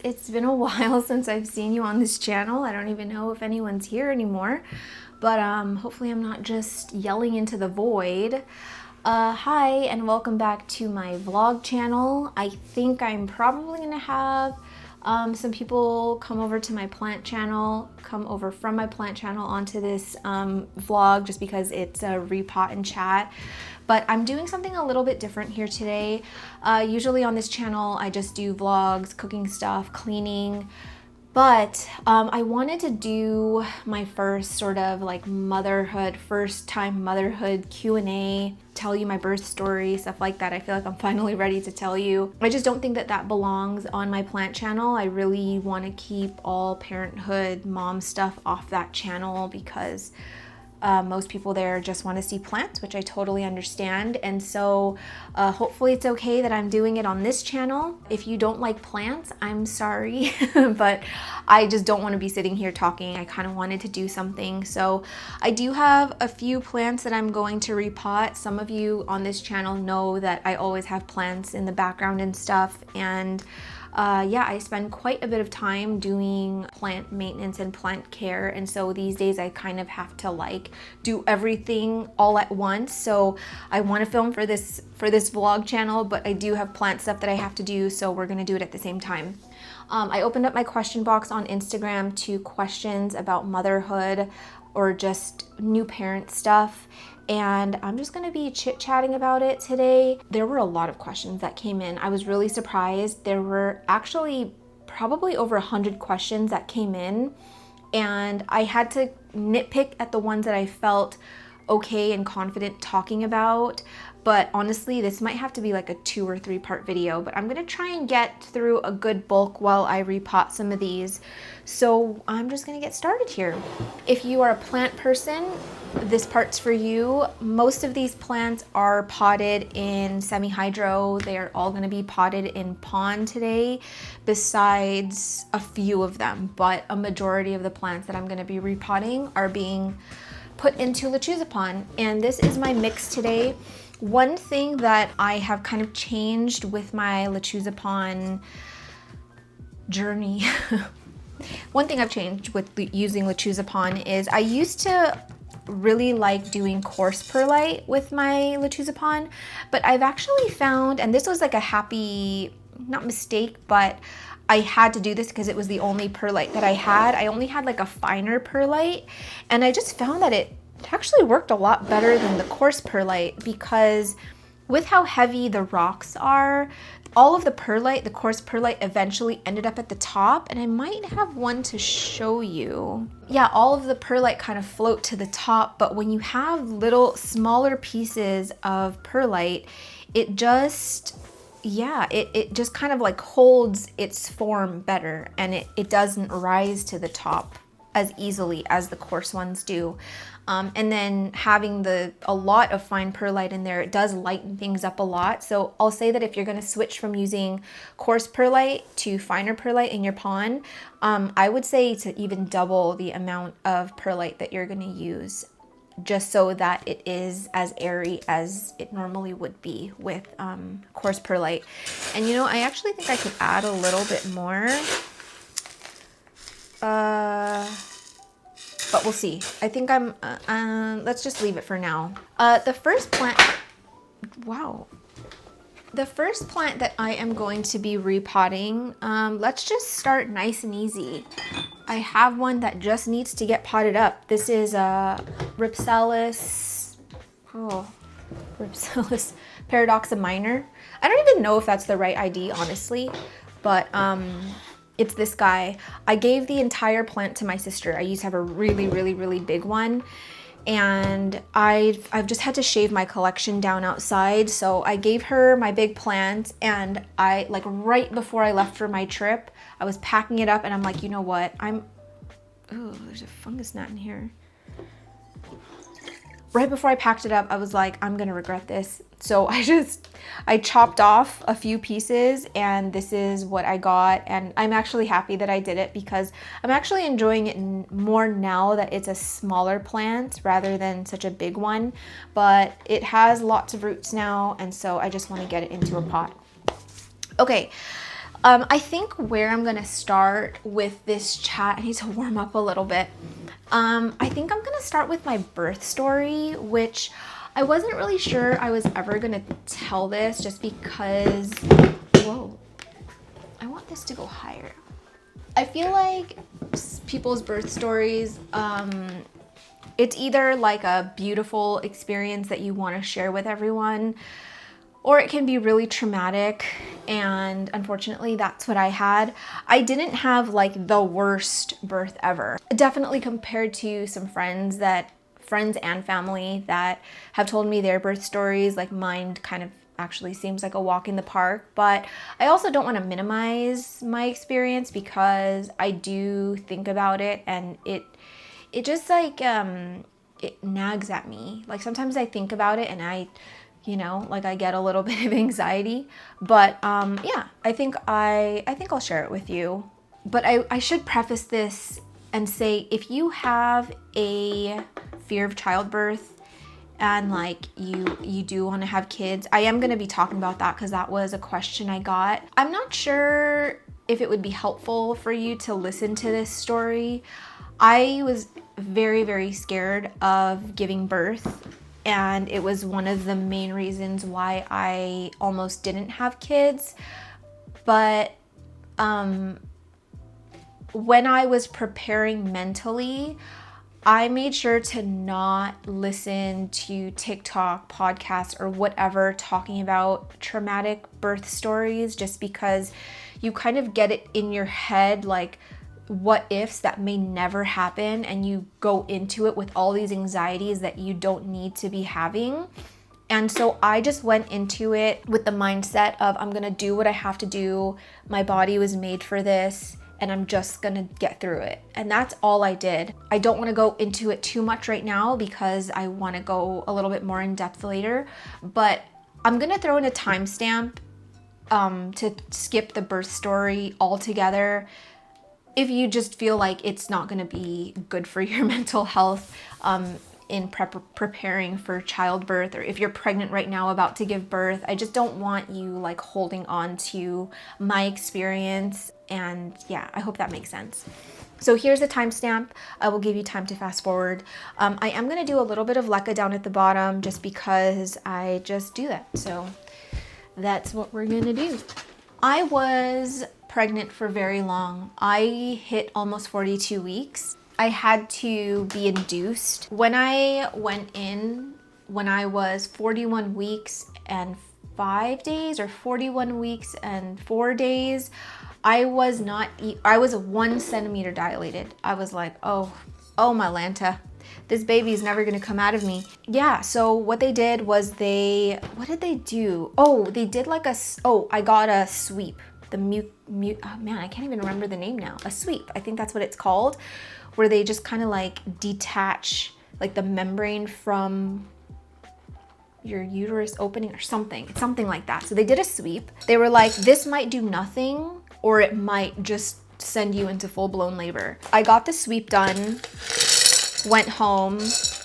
It's been a while since I've seen you on this channel. I don't even know if anyone's here anymore, but hopefully I'm not just yelling into the void. Hi and welcome back to my vlog channel. I think I'm probably gonna have some people come over from my plant channel onto this vlog just because it's a repot and chat. But I'm doing something a little bit different here today. Usually on this channel, I just do vlogs, cooking stuff, cleaning. But I wanted to do my first sort of like first time motherhood Q&A, tell you my birth story, stuff like that. I feel like I'm finally ready to tell you. I just don't think that that belongs on my plant channel. I really want to keep all parenthood, mom stuff off that channel because most people there just want to see plants, which I totally understand. And so hopefully it's okay that I'm doing it on this channel. If you don't like plants, I'm sorry, but I just don't want to be sitting here talking. I kind of wanted to do something. So I do have a few plants that I'm going to repot. Some of you on this channel know that I always have plants in the background and stuff. And yeah, I spend quite a bit of time doing plant maintenance and plant care, and so these days I kind of have to like do everything all at once. So I want to film for this vlog channel, but I do have plant stuff that I have to do, so we're gonna do it at the same time. I opened up my question box on Instagram to questions about motherhood or just new parent stuff, and I'm just gonna be chit-chatting about it today. There were a lot of questions that came in. I was really surprised. There were actually probably over 100 questions that came in, and I had to nitpick at the ones that I felt okay and confident talking about. But honestly, this might have to be like a 2 or 3 part video, but I'm gonna try and get through a good bulk while I repot some of these. So I'm just gonna get started here. If you are a plant person, this part's for you. Most of these plants are potted in semi-hydro. They are all gonna be potted in pond today, besides a few of them, but a majority of the plants that I'm gonna be repotting are being put into lechuzapon. And this is my mix today. One thing that I have kind of changed with my lechuzapon journey, one thing I've changed with using lechuzapon is I used to really like doing coarse perlite with my lechuzapon, but I've actually found, and this was like a happy, not mistake, but I had to do this because it was the only perlite that I had. I only had like a finer perlite, and I just found that it actually worked a lot better than the coarse perlite, because with how heavy the rocks are, all of the perlite, the coarse perlite, eventually ended up at the top, and I might have one to show you. Yeah, all of the perlite kind of float to the top, but when you have little smaller pieces of perlite, it just, yeah, it just kind of like holds its form better, and it doesn't rise to the top as easily as the coarse ones do. And then having a lot of fine perlite in there, it does lighten things up a lot. So I'll say that if you're gonna switch from using coarse perlite to finer perlite in your pond, I would say to even double the amount of perlite that you're gonna use, just so that it is as airy as it normally would be with coarse perlite. And you know, I actually think I could add a little bit more. But we'll see. I think let's just leave it for now. The first plant that I am going to be repotting, let's just start nice and easy. I have one that just needs to get potted up. This is a Ripsalis paradoxa minor. I don't even know if that's the right ID, honestly, but it's this guy. I gave the entire plant to my sister. I used to have a really big one, and I've just had to shave my collection down outside. So I gave her my big plant, and I, like, right before I left for my trip, I was packing it up, and I'm like, you know what? Oh, there's a fungus gnat in here. Right before I packed it up, I was like, I'm gonna regret this. So I chopped off a few pieces, and this is what I got. And I'm actually happy that I did it because I'm actually enjoying it more now that it's a smaller plant rather than such a big one. But it has lots of roots now, and so I just want to get it into a pot. Okay, I think where I'm gonna start with this chat, I need to warm up a little bit. I think I'm gonna start with my birth story, which I wasn't really sure I was ever gonna tell this just because, whoa, I want this to go higher. I feel like people's birth stories, it's either like a beautiful experience that you want to share with everyone, or it can be really traumatic, and unfortunately that's what I had. I didn't have like the worst birth ever. Definitely compared to some friends and family that have told me their birth stories, like mine kind of actually seems like a walk in the park. But I also don't want to minimize my experience because I do think about it, and it just like it nags at me. Like sometimes I think about it and I get a little bit of anxiety. But yeah, I think I'll share it with you. But I should preface this and say, if you have a fear of childbirth and like you do want to have kids, I am going to be talking about that because that was a question I got. I'm not sure if it would be helpful for you to listen to this story. I was very, very scared of giving birth, and it was one of the main reasons why I almost didn't have kids. But when I was preparing mentally, I made sure to not listen to TikTok, podcasts, or whatever talking about traumatic birth stories, just because you kind of get it in your head like what ifs that may never happen, and you go into it with all these anxieties that you don't need to be having. And so I just went into it with the mindset of, I'm gonna do what I have to do. My body was made for this, and I'm just gonna get through it. And that's all I did. I don't wanna go into it too much right now because I wanna go a little bit more in depth later, but I'm gonna throw in a timestamp to skip the birth story altogether if you just feel like it's not gonna be good for your mental health in preparing for childbirth, or if you're pregnant right now about to give birth. I just don't want you like holding on to my experience. And yeah, I hope that makes sense. So here's the timestamp. I will give you time to fast forward. I am gonna do a little bit of leca down at the bottom just because I just do that. So that's what we're gonna do. I was pregnant for very long. I hit almost 42 weeks. I had to be induced. When I went in, when I was 41 weeks and 5 days, or 41 weeks and 4 days, I was 1 centimeter dilated. I was like, oh my Lanta, this baby is never gonna come out of me. Yeah, so what they did was what did they do? Oh, they did like I got a sweep. Oh man, I can't even remember the name now. A sweep, I think that's what it's called, where they just kind of like detach like the membrane from your uterus opening or something. It's something like that. So they did a sweep. They were like, this might do nothing, or it might just send you into full-blown labor. I got the sweep done, went home,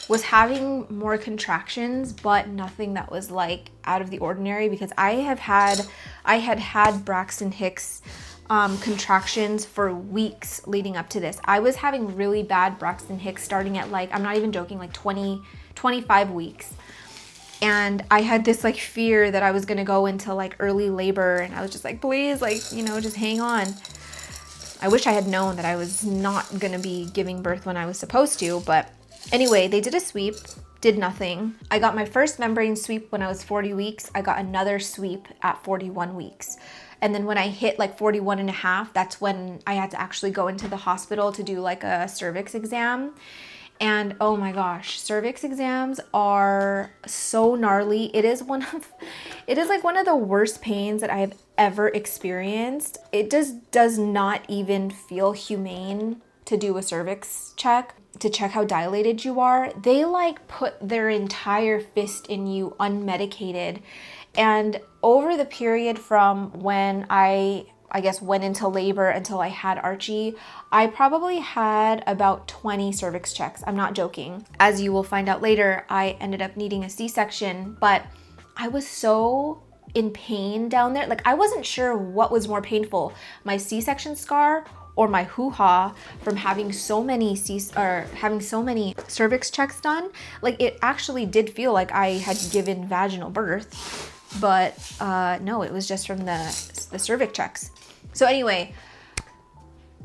was having more contractions, but nothing that was like out of the ordinary, because I had had Braxton Hicks contractions for weeks leading up to this. I was having really bad Braxton Hicks starting at like, I'm not even joking, like 25 weeks. And I had this like fear that I was gonna go into like early labor, and I was just like, please, like, just hang on. I wish I had known that I was not gonna be giving birth when I was supposed to, but anyway, they did a sweep, did nothing. I got my first membrane sweep when I was 40 weeks. I got another sweep at 41 weeks. And then when I hit like 41 and a half, that's when I had to actually go into the hospital to do like a cervix exam. And oh my gosh, cervix exams are so gnarly. It is like one of the worst pains that I have ever experienced. It just does not even feel humane to do a cervix check, to check how dilated you are. They like put their entire fist in you unmedicated. And over the period from when I guess went into labor until I had Archie, I probably had about 20 cervix checks. I'm not joking. As you will find out later, I ended up needing a C-section, but I was so in pain down there. Like, I wasn't sure what was more painful, my C-section scar or my hoo-ha from having so many cervix checks done. Like, it actually did feel like I had given vaginal birth, but no, it was just from the cervix checks. So anyway,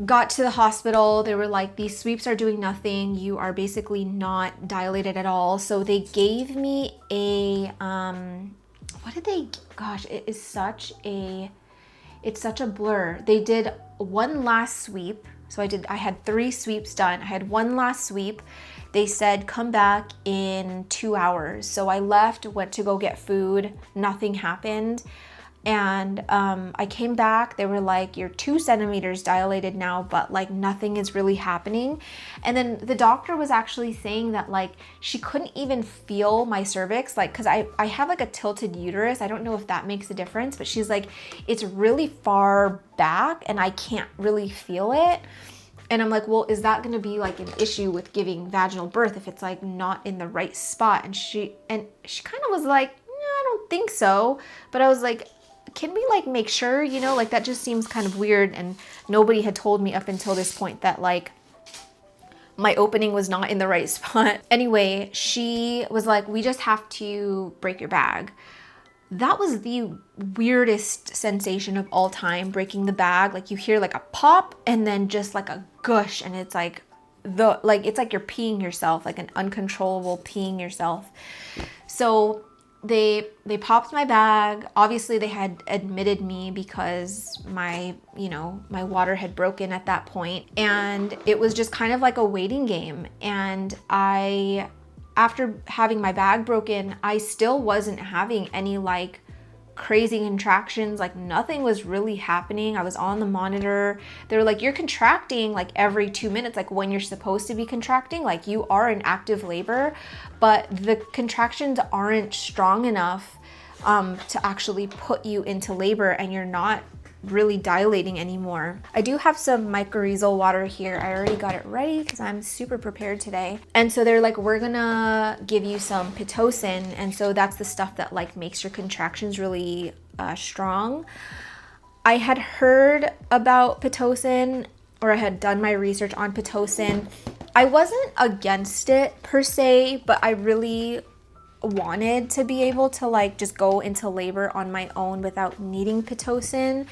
got to the hospital. They were like, these sweeps are doing nothing. You are basically not dilated at all. So they gave me a, what did they, gosh, it's such a blur. They did one last sweep. So I had 3 sweeps done. I had one last sweep. They said, come back in 2 hours. So I left, went to go get food. Nothing happened. And I came back. They were like, you're 2 centimeters dilated now, but like nothing is really happening. And then the doctor was actually saying that like she couldn't even feel my cervix, like, because I have like a tilted uterus. I don't know if that makes a difference, but she's like, it's really far back and I can't really feel it. And I'm like, well, is that going to be like an issue with giving vaginal birth if it's like not in the right spot? And she kind of was like, no, I don't think so. But I was like, can we like make sure, you know, like that just seems kind of weird. And nobody had told me up until this point that like my opening was not in the right spot. Anyway, she was like, we just have to break your bag. That was the weirdest sensation of all time, breaking the bag. Like you hear like a pop and then just like a gush, and it's like it's like you're peeing yourself, like an uncontrollable peeing yourself. So they popped my bag. Obviously they had admitted me because my water had broken at that point, and it was just kind of like a waiting game. And after having my bag broken, I still wasn't having any like crazy contractions. Like nothing was really happening. I was on the monitor. They were like, you're contracting like every 2 minutes, like when you're supposed to be contracting, like you are in active labor, but the contractions aren't strong enough to actually put you into labor, and you're not really dilating anymore. I do have some mycorrhizal water here. I already got it ready because I'm super prepared today. And so they're like, we're gonna give you some pitocin. And so that's the stuff that like makes your contractions really strong. I had heard about pitocin, or I had done my research on pitocin. I wasn't against it per se, but I really wanted to be able to like just go into labor on my own without needing pitocin,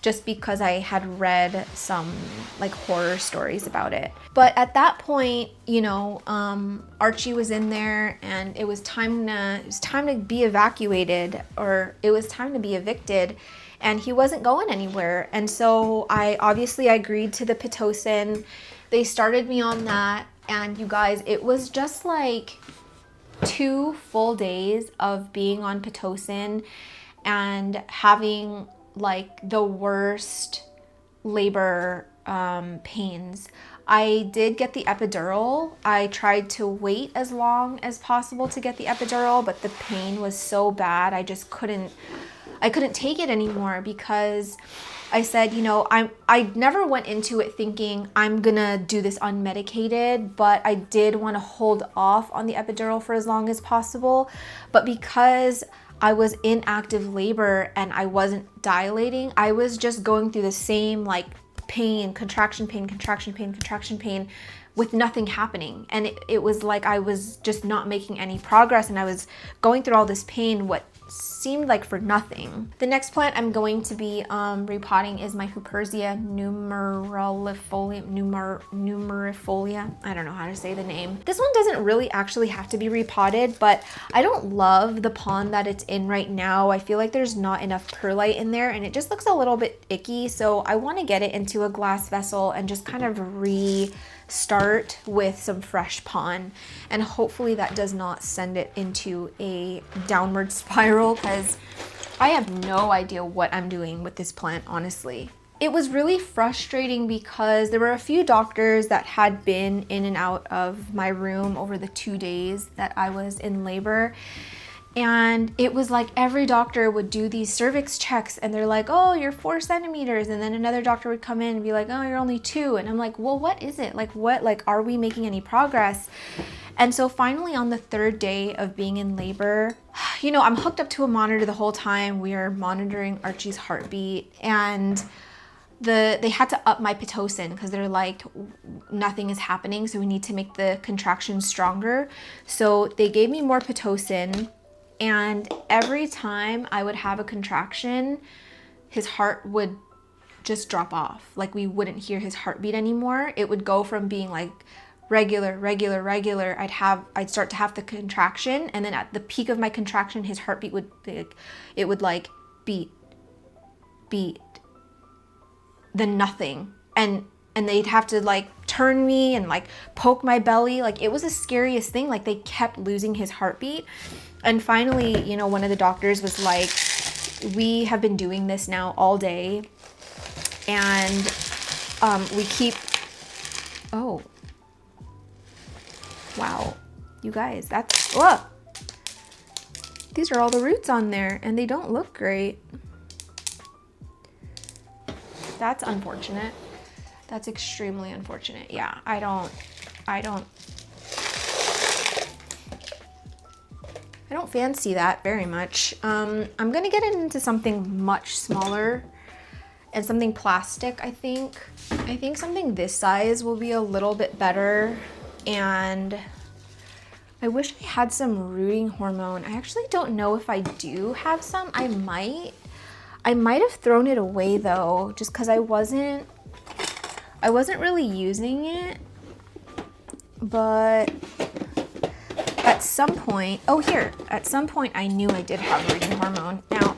just because I had read some like horror stories about it. But at that point, Archie was in there, and it was time to be evacuated, or it was time to be evicted, and he wasn't going anywhere. And so I agreed to the pitocin. They started me on that, and you guys, it was just like 2 full days of being on pitocin and having like the worst labor pains. I did get the epidural. I tried to wait as long as possible to get the epidural, but the pain was so bad. I couldn't take it anymore, because I said, I never went into it thinking I'm gonna do this unmedicated, but I did want to hold off on the epidural for as long as possible. But because I was in active labor and I wasn't dilating, I was just going through the same like pain, contraction pain, with nothing happening. And it was like I was just not making any progress, and I was going through all this pain, what seemed like for nothing. The next plant I'm going to be repotting is my Huperzia numerifolia. I don't know how to say the name. This one doesn't really actually have to be repotted, but I don't love the pond that it's in right now. I feel like there's not enough perlite in there, and it just looks a little bit icky. So I want to get it into a glass vessel and just kind of restart with some fresh pond, and hopefully that does not send it into a downward spiral, because I have no idea what I'm doing with this plant, honestly. It was really frustrating because there were a few doctors that had been in and out of my room over the 2 days that I was in labor. And it was like every doctor would do these cervix checks, and they're like, oh, you're 4 centimeters. And then another doctor would come in and be like, oh, you're only 2. And I'm like, well, what is it? Like, what, like, are we making any progress? And so finally on the 3rd day of being in labor, you know, I'm hooked up to a monitor the whole time. We are monitoring Archie's heartbeat, and they had to up my Pitocin because they're like, nothing is happening, so we need to make the contractions stronger. So they gave me more Pitocin, and every time I would have a contraction, his heart would just drop off. Like, we wouldn't hear his heartbeat anymore. It would go from being like regular. I'd start to have the contraction, and then at the peak of my contraction, his heartbeat would like beat, then nothing. And they'd have to like turn me and like poke my belly. Like, it was the scariest thing. Like, they kept losing his heartbeat. And finally, you know, one of the doctors was like, we have been doing this now all day, and we keep, oh, wow, you guys, that's, whoa, these are all the roots on there, and they don't look great. That's unfortunate. That's extremely unfortunate. Yeah, I don't fancy that very much. I'm gonna get into something much smaller and something plastic, I think. I think something this size will be a little bit better, and I wish I had some rooting hormone. I actually don't know if I do have some. I might have thrown it away though, just because I wasn't really using it. But at some point, at some point I knew I did have rooting hormone. Now,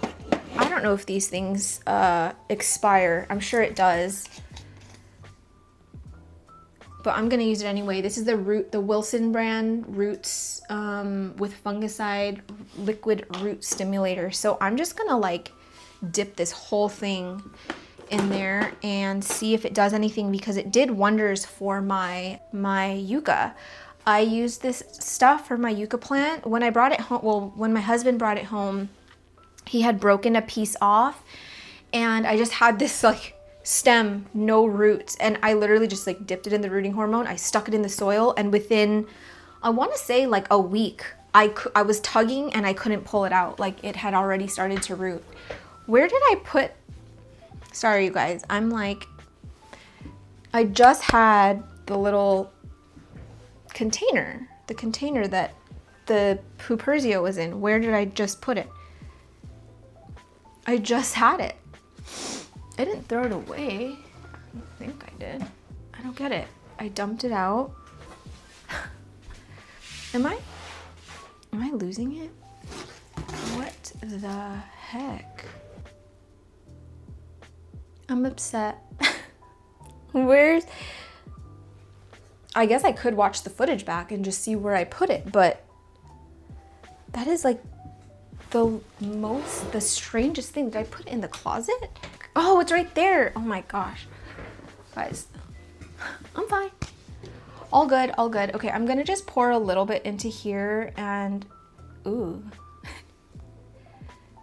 I don't know if these things expire. I'm sure it does. But I'm gonna use it anyway. This is the Wilson brand Roots with fungicide liquid root stimulator. So I'm just gonna like dip this whole thing in there and see if it does anything, because it did wonders for my yucca. I used this stuff for my yucca plant. When I brought it home, well, when my husband brought it home, he had broken a piece off, and I just had this like stem, no roots, and I literally just like dipped it in the rooting hormone. I stuck it in the soil, and within, I want to say like a week, I was tugging and I couldn't pull it out. Like, it had already started to root. Where did I put, sorry you guys, I'm like, I just had the little container, the container that the Puperzio was in. Where did I just put it? I just had it. I didn't throw it away. I don't think I did. I don't get it. I dumped it out. Am I losing it? What the heck? I'm upset. Where's... I guess I could watch the footage back and just see where I put it, but that is like the strangest thing. Did I put it in the closet? Oh, it's right there. Oh my gosh. Guys, I'm fine. All good, all good. Okay, I'm gonna just pour a little bit into here, and ooh.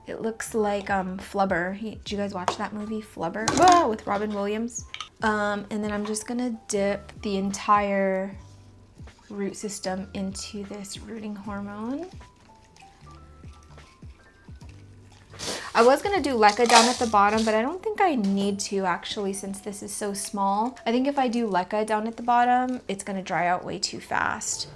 It looks like Flubber. Did you guys watch that movie, Flubber? Whoa, with Robin Williams. And then I'm just gonna dip the entire root system into this rooting hormone. I was gonna do leca down at the bottom, but I don't think I need to actually, since this is so small. I think if I do leca down at the bottom, it's gonna dry out way too fast.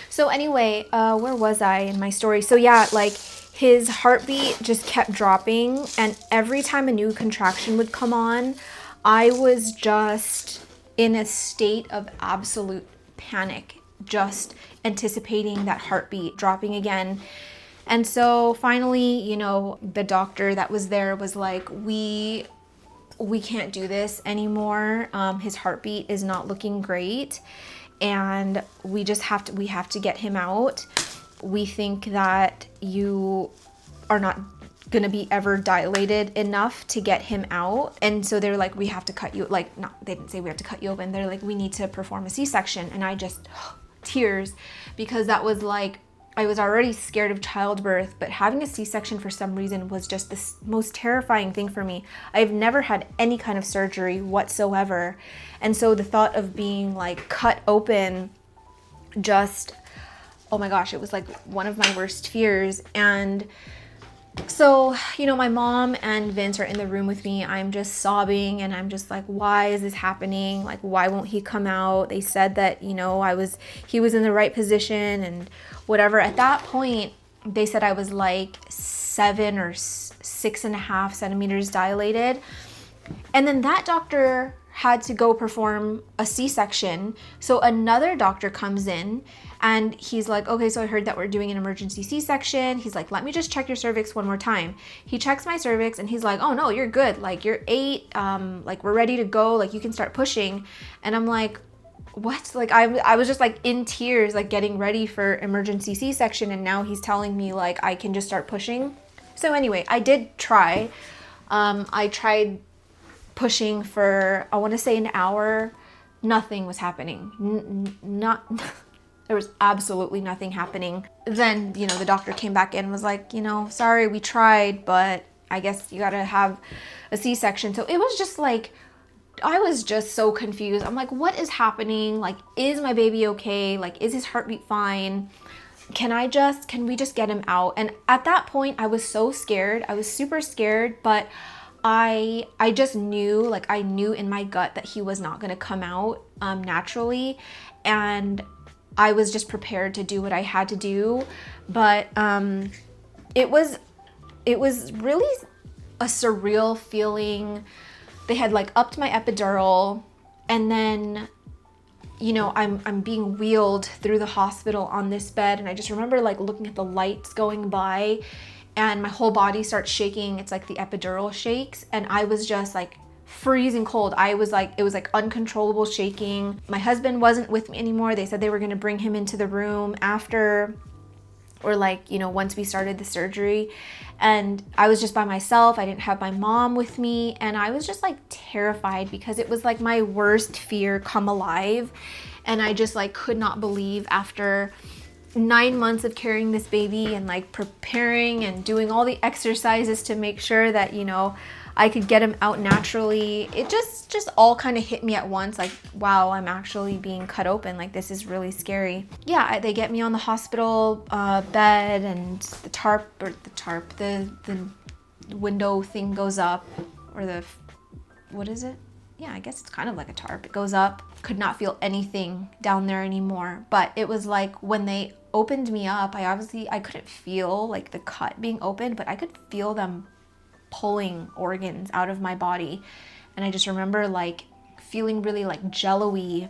So anyway, where was I in my story? So yeah, like his heartbeat just kept dropping, and every time a new contraction would come on, I was just in a state of absolute panic, just anticipating that heartbeat dropping again. And so finally, you know, the doctor that was there was like, we can't do this anymore. His heartbeat is not looking great, and we have to get him out. We think that you are not gonna be ever dilated enough to get him out. And so they're like, we have to cut you, like, not, they didn't say we have to cut you open. They're like, we need to perform a C-section. And I just, tears, because that was like, I was already scared of childbirth, but having a C-section for some reason was just the most terrifying thing for me. I've never had any kind of surgery whatsoever. And so the thought of being like cut open just, oh my gosh, it was like one of my worst fears. And so, you know, my mom and Vince are in the room with me. I'm just sobbing and I'm just like, why is this happening? Like, why won't he come out? They said that, you know, he was in the right position and whatever. At that point, they said I was like 7 or 6.5 centimeters dilated. And then that doctor had to go perform a C-section. So another doctor comes in and he's like, okay, so I heard that we're doing an emergency C-section. He's like, let me just check your cervix one more time. He checks my cervix and he's like, oh no, you're good. Like you're 8, like we're ready to go. Like you can start pushing. And I'm like, what? Like I was just like in tears, like getting ready for emergency C-section. And now he's telling me like I can just start pushing. So anyway, I did try. I tried pushing for, I want to say, an hour. Nothing was happening. There was absolutely nothing happening. Then, you know, the doctor came back in and was like, you know, sorry, we tried, but I guess you gotta have a C-section. So it was just like, I was just so confused. I'm like, what is happening? Like, is my baby okay? Like, is his heartbeat fine? Can we just get him out? And at that point, I was so scared. I was super scared, but I just knew, like I knew in my gut that he was not going to come out naturally, and I was just prepared to do what I had to do. But it was really a surreal feeling. They had like upped my epidural, and then, you know, I'm being wheeled through the hospital on this bed, and I just remember like looking at the lights going by, and my whole body starts shaking. It's like the epidural shakes, and I was just like freezing cold. It was like uncontrollable shaking. My husband wasn't with me anymore. They said they were going to bring him into the room after, or like, you know, once we started the surgery. And I was just by myself. I didn't have my mom with me, and I was just like terrified because it was like my worst fear come alive. And I just like could not believe, after 9 months of carrying this baby and like preparing and doing all the exercises to make sure that, you know, I could get him out naturally, it just all kind of hit me at once. Like, wow, I'm actually being cut open. Like, this is really scary. They get me on the hospital bed, and the window thing goes up, or what is it? Yeah, I guess it's kind of like a tarp. It goes up. Could not feel anything down there anymore. But it was like when they opened me up, I couldn't feel like the cut being opened, but I could feel them pulling organs out of my body. And I just remember like feeling really like jello-y.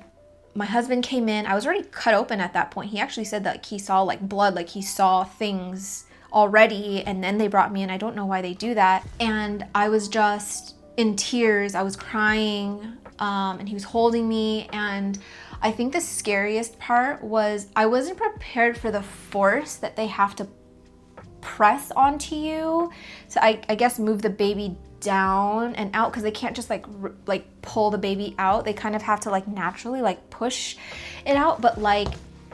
My husband came in. I was already cut open at that point. He actually said that he saw like blood, like he saw things already, and then they brought me in. I don't know why they do that. And I was just in tears. I was crying, and he was holding me. And I think the scariest part was I wasn't prepared for the force that they have to press onto you. So I guess move the baby down and out, because they can't just like pull the baby out. They kind of have to like naturally like push it out. But like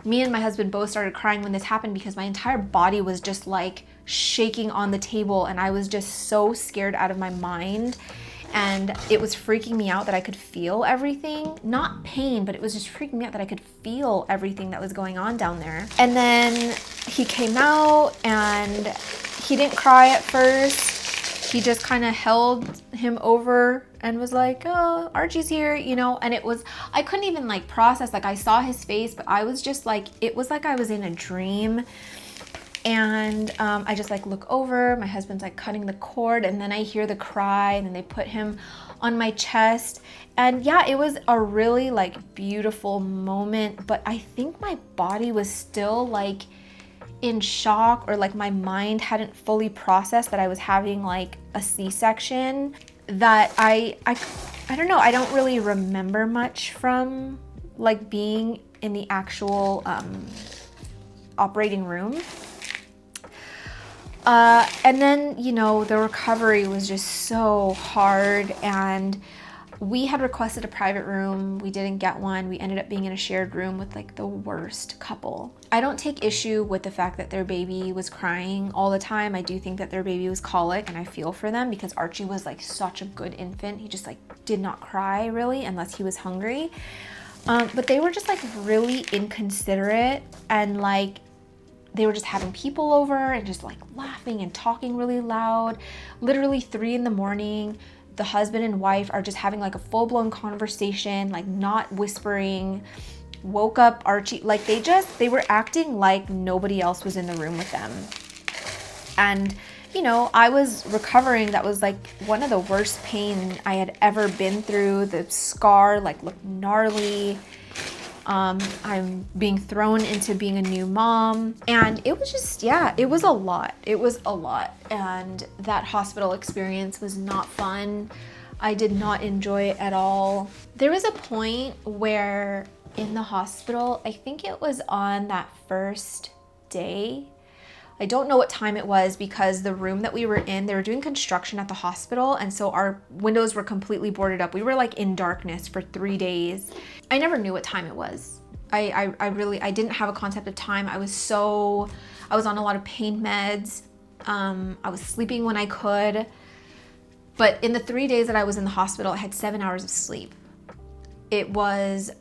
me and my husband both started crying when this happened, because my entire body was just like shaking on the table, and I was just so scared out of my mind. And it was freaking me out that I could feel everything. Not pain, but it was just freaking me out that I could feel everything that was going on down there. And then he came out, and he didn't cry at first. He just kind of held him over and was like, oh, Archie's here, you know. And I couldn't even like process, like I saw his face, but I was just like, it was like I was in a dream. And I just like look over, my husband's like cutting the cord, and then I hear the cry, and then they put him on my chest. And yeah, it was a really like beautiful moment, but I think my body was still like in shock, or like my mind hadn't fully processed that I was having like a C-section. That I don't know, I don't really remember much from like being in the actual operating room. And then, you know, the recovery was just so hard, and we had requested a private room. We didn't get one. We ended up being in a shared room with like the worst couple. I don't take issue with the fact that their baby was crying all the time. I do think that their baby was colic, and I feel for them, because Archie was like such a good infant. He just like did not cry really unless he was hungry. But they were just like really inconsiderate, and like they were just having people over and just like laughing and talking really loud. Literally 3 in the morning, the husband and wife are just having like a full-blown conversation, like not whispering. Woke up Archie, like they were acting like nobody else was in the room with them. And you know, I was recovering. That was like one of the worst pain I had ever been through. The scar like looked gnarly. I'm being thrown into being a new mom, and it was just, yeah, it was a lot. It was a lot. And that hospital experience was not fun. I did not enjoy it at all. There was a point where in the hospital, I think it was on that first day, I don't know what time it was, because the room that we were in, they were doing construction at the hospital, and so our windows were completely boarded up. We were like in darkness for 3 days. I never knew what time it was. I didn't have a concept of time. I was on a lot of pain meds. I was sleeping when I could. But in the 3 days that I was in the hospital, I had 7 hours of sleep. It was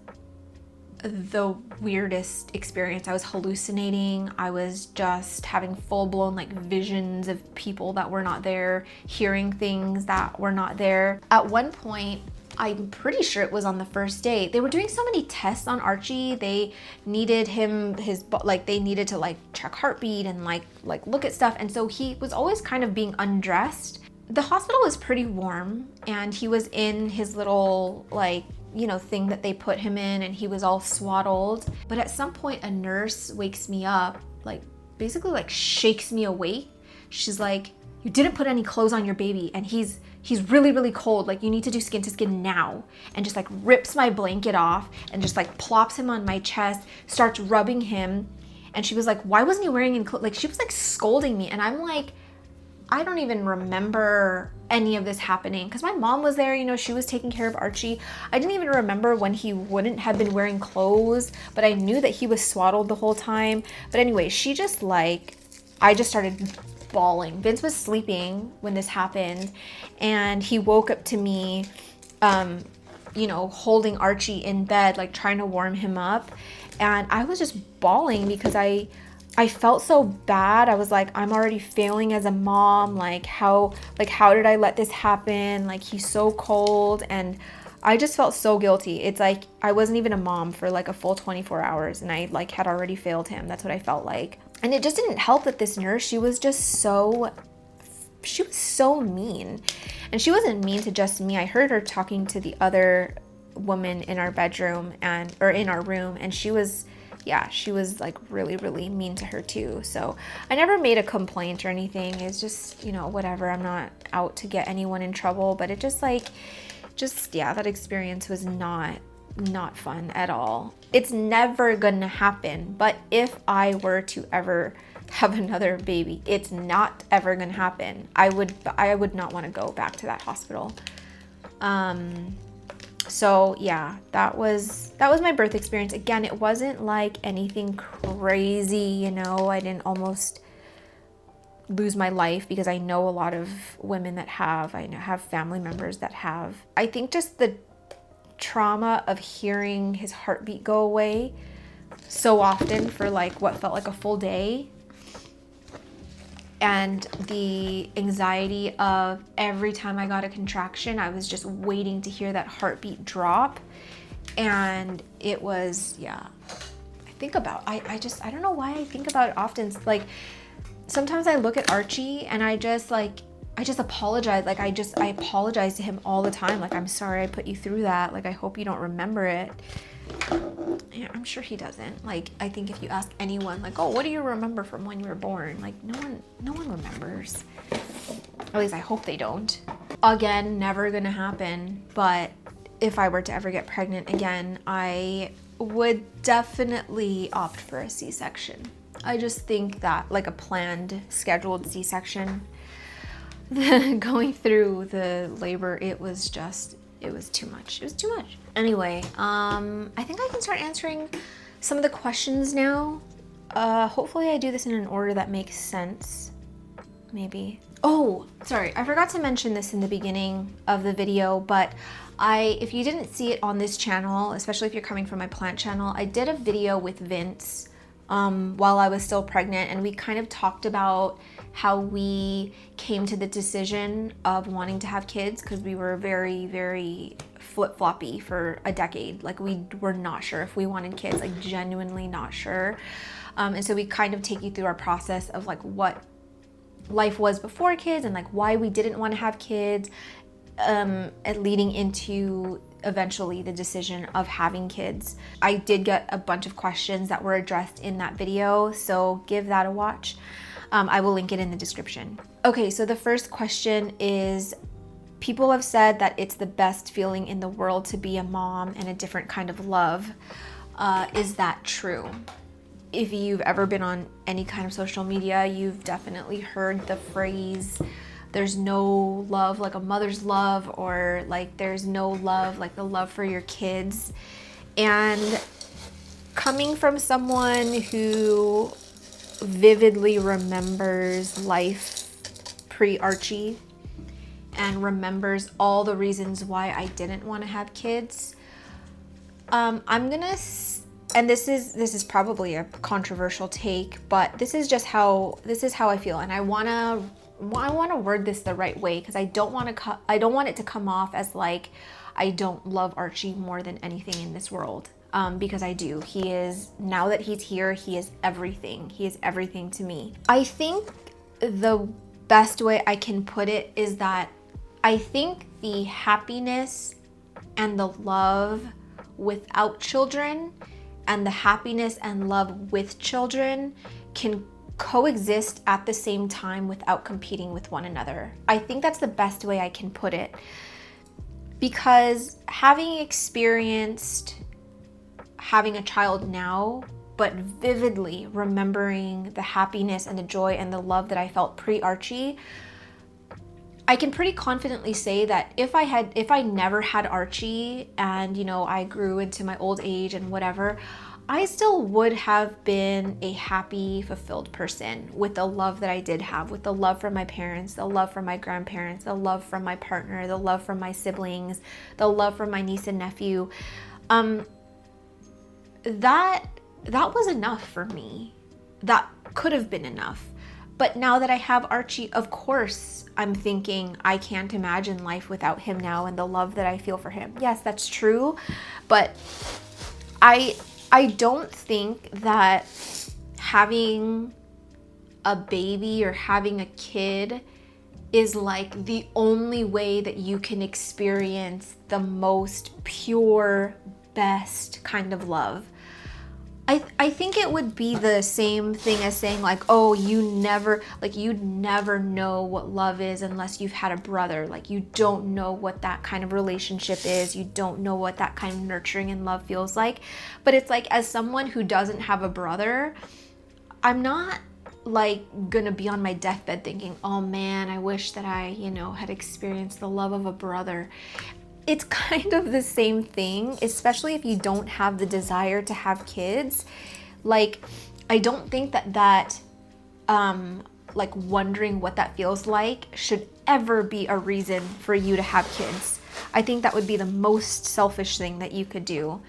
the weirdest experience. I was hallucinating. I was just having full-blown like visions of people that were not there, hearing things that were not there. At one point, I'm pretty sure it was on the first day, they were doing so many tests on Archie. They needed they needed to like check heartbeat and like look at stuff. And so he was always kind of being undressed. The hospital was pretty warm, and he was in his little like, you know, thing that they put him in, and he was all swaddled. But at some point, a nurse wakes me up, like basically like shakes me awake. She's like, "You didn't put any clothes on your baby, and he's really, really cold. Like, you need to do skin to skin now." And just like rips my blanket off and just like plops him on my chest, starts rubbing him. And she was like, "Why wasn't he wearing any clothes?" Like, she was like scolding me. And I'm like, I don't even remember any of this happening, because my mom was there, you know, she was taking care of Archie. I didn't even remember when he wouldn't have been wearing clothes, but I knew that he was swaddled the whole time. But anyway, she just like, I just started bawling. Vince was sleeping when this happened, and he woke up to me, you know, holding Archie in bed, like trying to warm him up. And I was just bawling because I felt so bad. I was like, I'm already failing as a mom. Like how did I let this happen? Like, he's so cold. And I just felt so guilty. It's like I wasn't even a mom for like a full 24 hours, and I like had already failed him. That's what I felt like. And it just didn't help that this nurse, she was so mean. And she wasn't mean to just me. I heard her talking to the other woman in our bedroom or in our room, and she was like really, really mean to her too. So I never made a complaint or anything. It's just, you know, whatever. I'm not out to get anyone in trouble, but it just that experience was not fun at all. It's never gonna happen, but if I were to ever have another baby, it's not ever gonna happen. I would not want to go back to that hospital. So yeah, that was my birth experience. Again, it wasn't like anything crazy, you know. I didn't almost lose my life, because I know a lot of women that have. I have family members that have. I think just the trauma of hearing his heartbeat go away so often for like what felt like a full day, and the anxiety of every time I got a contraction, I was just waiting to hear that heartbeat drop. And it was, yeah, I don't know why I think about it often. Like, sometimes I look at Archie and I just apologize. Like, I apologize to him all the time. Like, I'm sorry I put you through that. like, I hope you don't remember it. Yeah, I'm sure he doesn't. Like, I think if you ask anyone, like, oh, what do you remember from when you were born? Like, no one remembers. At least I hope they don't. Again, never gonna happen. But if I were to ever get pregnant again, I would definitely opt for a C-section. I just think that, like, a planned, scheduled C-section, going through the labor, it was too much. It was too much. Anyway, I think I can start answering some of the questions now. Hopefully I do this in an order that makes sense. Maybe. Oh, sorry, I forgot to mention this in the beginning of the video, but If you didn't see it on this channel, especially if you're coming from my plant channel, I did a video with Vince while I was still pregnant, and we kind of talked about how we came to the decision of wanting to have kids because we were very, very flip-floppy for a decade. Like, we were not sure if we wanted kids, like genuinely not sure. And so we kind of take you through our process of like what life was before kids and like why we didn't want to have kids, and leading into eventually the decision of having kids. I did get a bunch of questions that were addressed in that video, so give that a watch. I will link it in the description. Okay, so the first question is, people have said that it's the best feeling in the world to be a mom and a different kind of love. Is that true? If you've ever been on any kind of social media, you've definitely heard the phrase, there's no love like a mother's love, or like there's no love like the love for your kids. And coming from someone who vividly remembers life pre-Archie and remembers all the reasons why I didn't want to have kids, I'm gonna, and this is probably a controversial take, but this is how I feel, and I want to word this the right way, because I don't want it to come off as like I don't love Archie more than anything in this world, because I do. He is, now that he's here, he is everything. He is everything to me. I think the best way I can put it is that I think the happiness and the love without children and the happiness and love with children can coexist at the same time without competing with one another. I think that's the best way I can put it, because having experienced having a child now, but vividly remembering the happiness and the joy and the love that I felt pre-Archie, I can pretty confidently say that if I never had Archie and, you know, I grew into my old age and whatever, I still would have been a happy, fulfilled person with the love that I did have, with the love from my parents, the love from my grandparents, the love from my partner, the love from my siblings, the love from my niece and nephew. That was enough for me. That could have been enough. But now that I have Archie, of course, I'm thinking I can't imagine life without him now and the love that I feel for him. Yes, that's true. But I don't think that having a baby or having a kid is like the only way that you can experience the most pure, best kind of love. I think it would be the same thing as saying like, oh, you'd never know what love is unless you've had a brother. Like, you don't know what that kind of relationship is. You don't know what that kind of nurturing and love feels like. But it's like, as someone who doesn't have a brother, I'm not like gonna be on my deathbed thinking, oh man, I wish that I, you know, had experienced the love of a brother. It's kind of the same thing, especially if you don't have the desire to have kids. Like, I don't think that like wondering what that feels like should ever be a reason for you to have kids. I think that would be the most selfish thing that you could do.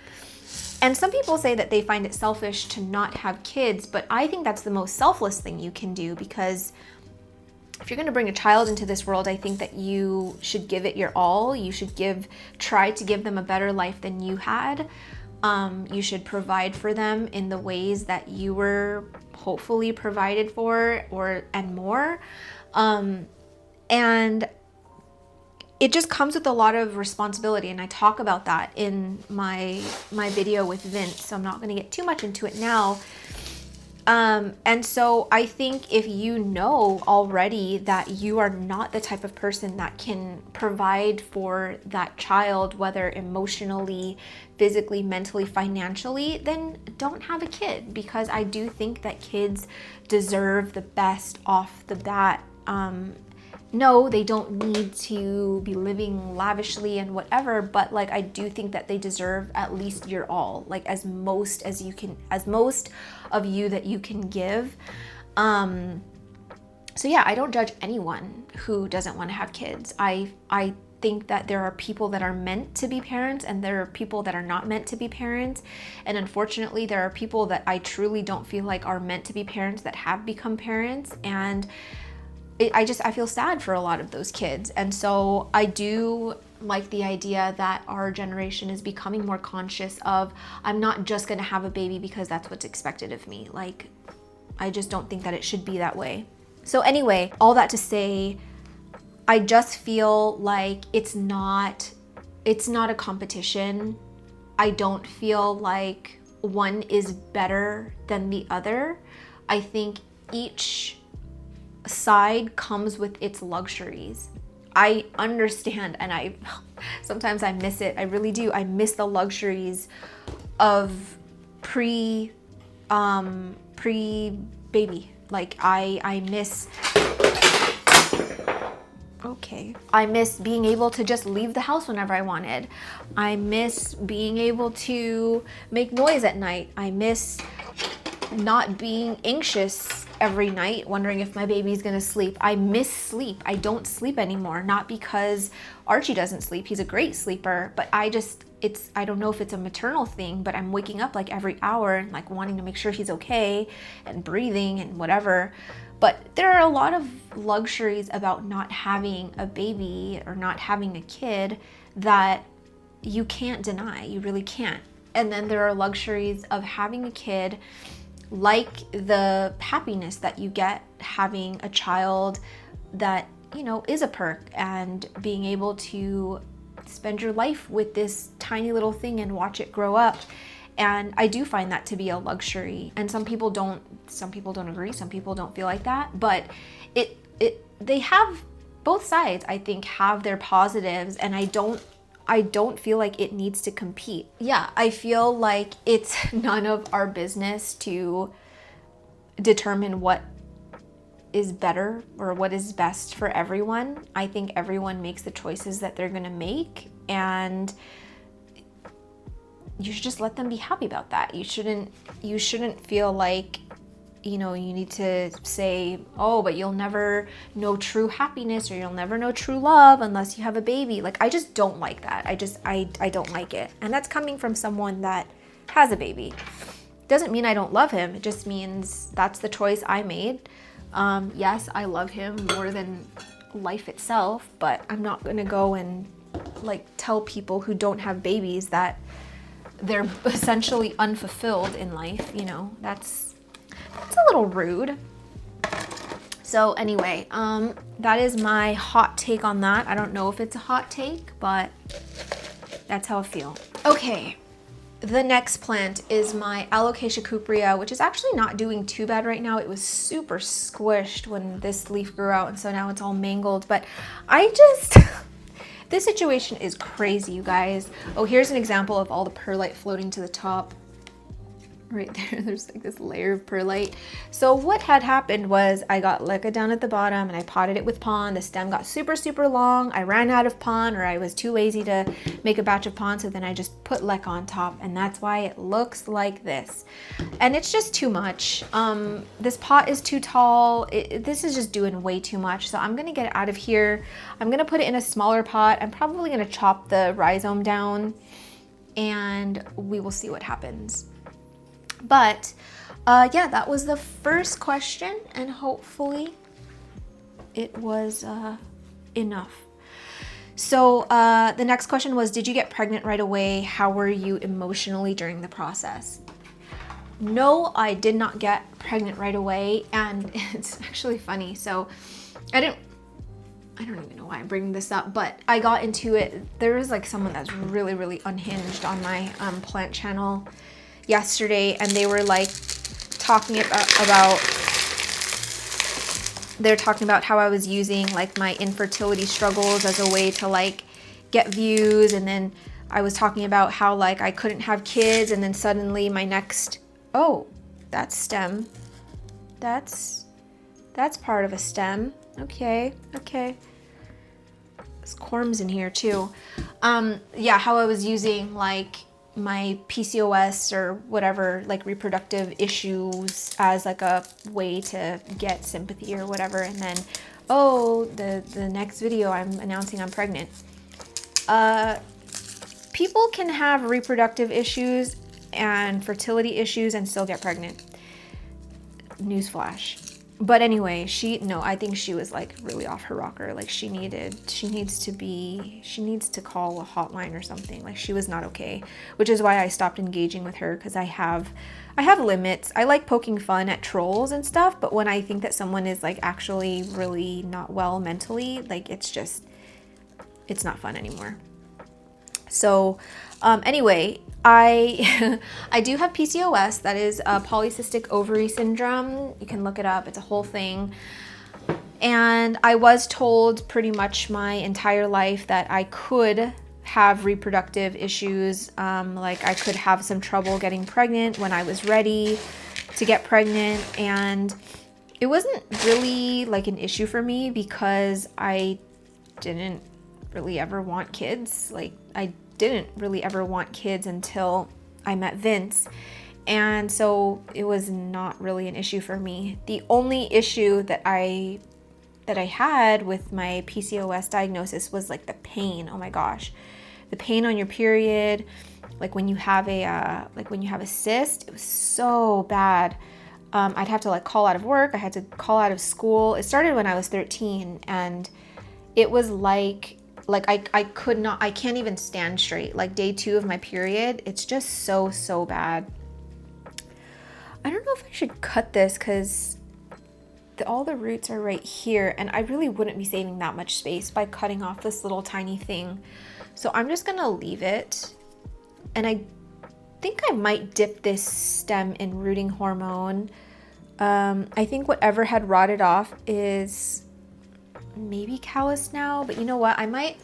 And some people say that they find it selfish to not have kids, but I think that's the most selfless thing you can do, because if you're going to bring a child into this world, I think that you should give it your all. You should try to give them a better life than you had. You should provide for them in the ways that you were hopefully provided for, and more. And it just comes with a lot of responsibility, and I talk about that in my video with Vince, so I'm not going to get too much into it now. And so I think if you know already that you are not the type of person that can provide for that child, whether emotionally, physically, mentally, financially, then don't have a kid, because I do think that kids deserve the best off the bat. No, they don't need to be living lavishly and whatever, but like, I do think that they deserve at least your all, like as most of you that you can give. So yeah, I don't judge anyone who doesn't want to have kids. I think that there are people that are meant to be parents and there are people that are not meant to be parents. And unfortunately, there are people that I truly don't feel like are meant to be parents that have become parents. And I feel sad for a lot of those kids. And so I do like the idea that our generation is becoming more conscious of, I'm not just going to have a baby because that's what's expected of me. Like, I just don't think that it should be that way. So anyway, all that to say, I just feel like it's not a competition. I don't feel like one is better than the other. I think each side comes with its luxuries. I understand, and sometimes I miss it. I really do. I miss the luxuries of pre-baby. Like I miss being able to just leave the house whenever I wanted. I miss being able to make noise at night. I miss not being anxious every night, wondering if my baby's gonna sleep. I miss sleep. I don't sleep anymore, not because Archie doesn't sleep. He's a great sleeper, but I don't know if it's a maternal thing, but I'm waking up like every hour and like wanting to make sure he's okay and breathing and whatever. But there are a lot of luxuries about not having a baby or not having a kid that you can't deny. You really can't. And then there are luxuries of having a kid, like the happiness that you get having a child that, you know, is a perk, and being able to spend your life with this tiny little thing and watch it grow up. And I do find that to be a luxury. And some people don't agree, some people don't feel like that, but they have both sides, I think, have their positives, and I don't feel like it needs to compete. Yeah, I feel like it's none of our business to determine what is better or what is best for everyone. I think everyone makes the choices that they're gonna make, and you should just let them be happy about that. You shouldn't feel like, you know, you need to say, oh, but you'll never know true happiness or you'll never know true love unless you have a baby. Like, I just don't like that. I don't like it. And that's coming from someone that has a baby. Doesn't mean I don't love him. It just means that's the choice I made. Yes, I love him more than life itself, but I'm not gonna go and like tell people who don't have babies that they're essentially unfulfilled in life. You know, that's a little rude. So anyway, that is my hot take on that. I don't know if it's a hot take, but that's how I feel. Okay, the next plant is my Alocasia cuprea, which is actually not doing too bad right now. It was super squished when this leaf grew out, and so now it's all mangled. But this situation is crazy, you guys. Oh, here's an example of all the perlite floating to the top. Right there, there's like this layer of perlite. So what had happened was I got leca down at the bottom and I potted it with pon. The stem got super, super long. I ran out of pon, or I was too lazy to make a batch of pon, so then I just put leca on top, and that's why it looks like this. And it's just too much. This pot is too tall. This is just doing way too much. So I'm gonna get it out of here. I'm gonna put it in a smaller pot. I'm probably gonna chop the rhizome down and we will see what happens. But yeah, that was the first question, and hopefully it was enough. So the next question was, did you get pregnant right away? How were you emotionally during the process? No, I did not get pregnant right away, and it's actually funny. So I don't even know why I'm bringing this up, but I got into it. There is like someone that's really, really unhinged on my plant channel yesterday, and they were like talking about how I was using like my infertility struggles as a way to like get views, and then I was talking about how like I couldn't have kids, and then suddenly my next, oh, that's stem, that's part of a stem. Okay, there's corms in here too. Yeah, how I was using like my PCOS or whatever, like reproductive issues, as like a way to get sympathy or whatever, and then, oh, the next video I'm announcing I'm pregnant. People can have reproductive issues and fertility issues and still get pregnant. Newsflash. But anyway, I think she was like really off her rocker. Like she needs to call a hotline or something. Like she was not okay, which is why I stopped engaging with her, because I have limits. I like poking fun at trolls and stuff, but when I think that someone is like actually really not well mentally, like it's not fun anymore. So anyway, I do have PCOS. That is polycystic ovary syndrome. You can look it up. It's a whole thing. And I was told pretty much my entire life that I could have reproductive issues. Like I could have some trouble getting pregnant when I was ready to get pregnant. And it wasn't really like an issue for me because I didn't really ever want kids. Like I didn't really ever want kids until I met Vince, and so it was not really an issue for me. The only issue that I had with my PCOS diagnosis was like the pain. Oh my gosh, the pain on your period, like when you have a cyst, it was so bad. I'd have to like call out of work. I had to call out of school. It started when I was 13, and it was like I can't even stand straight. Like day 2 of my period, it's just so bad. I don't know if I should cut this because all the roots are right here, and I really wouldn't be saving that much space by cutting off this little tiny thing. So I'm just gonna leave it. And I think I might dip this stem in rooting hormone. I think whatever had rotted off is maybe callous now, but you know what? I might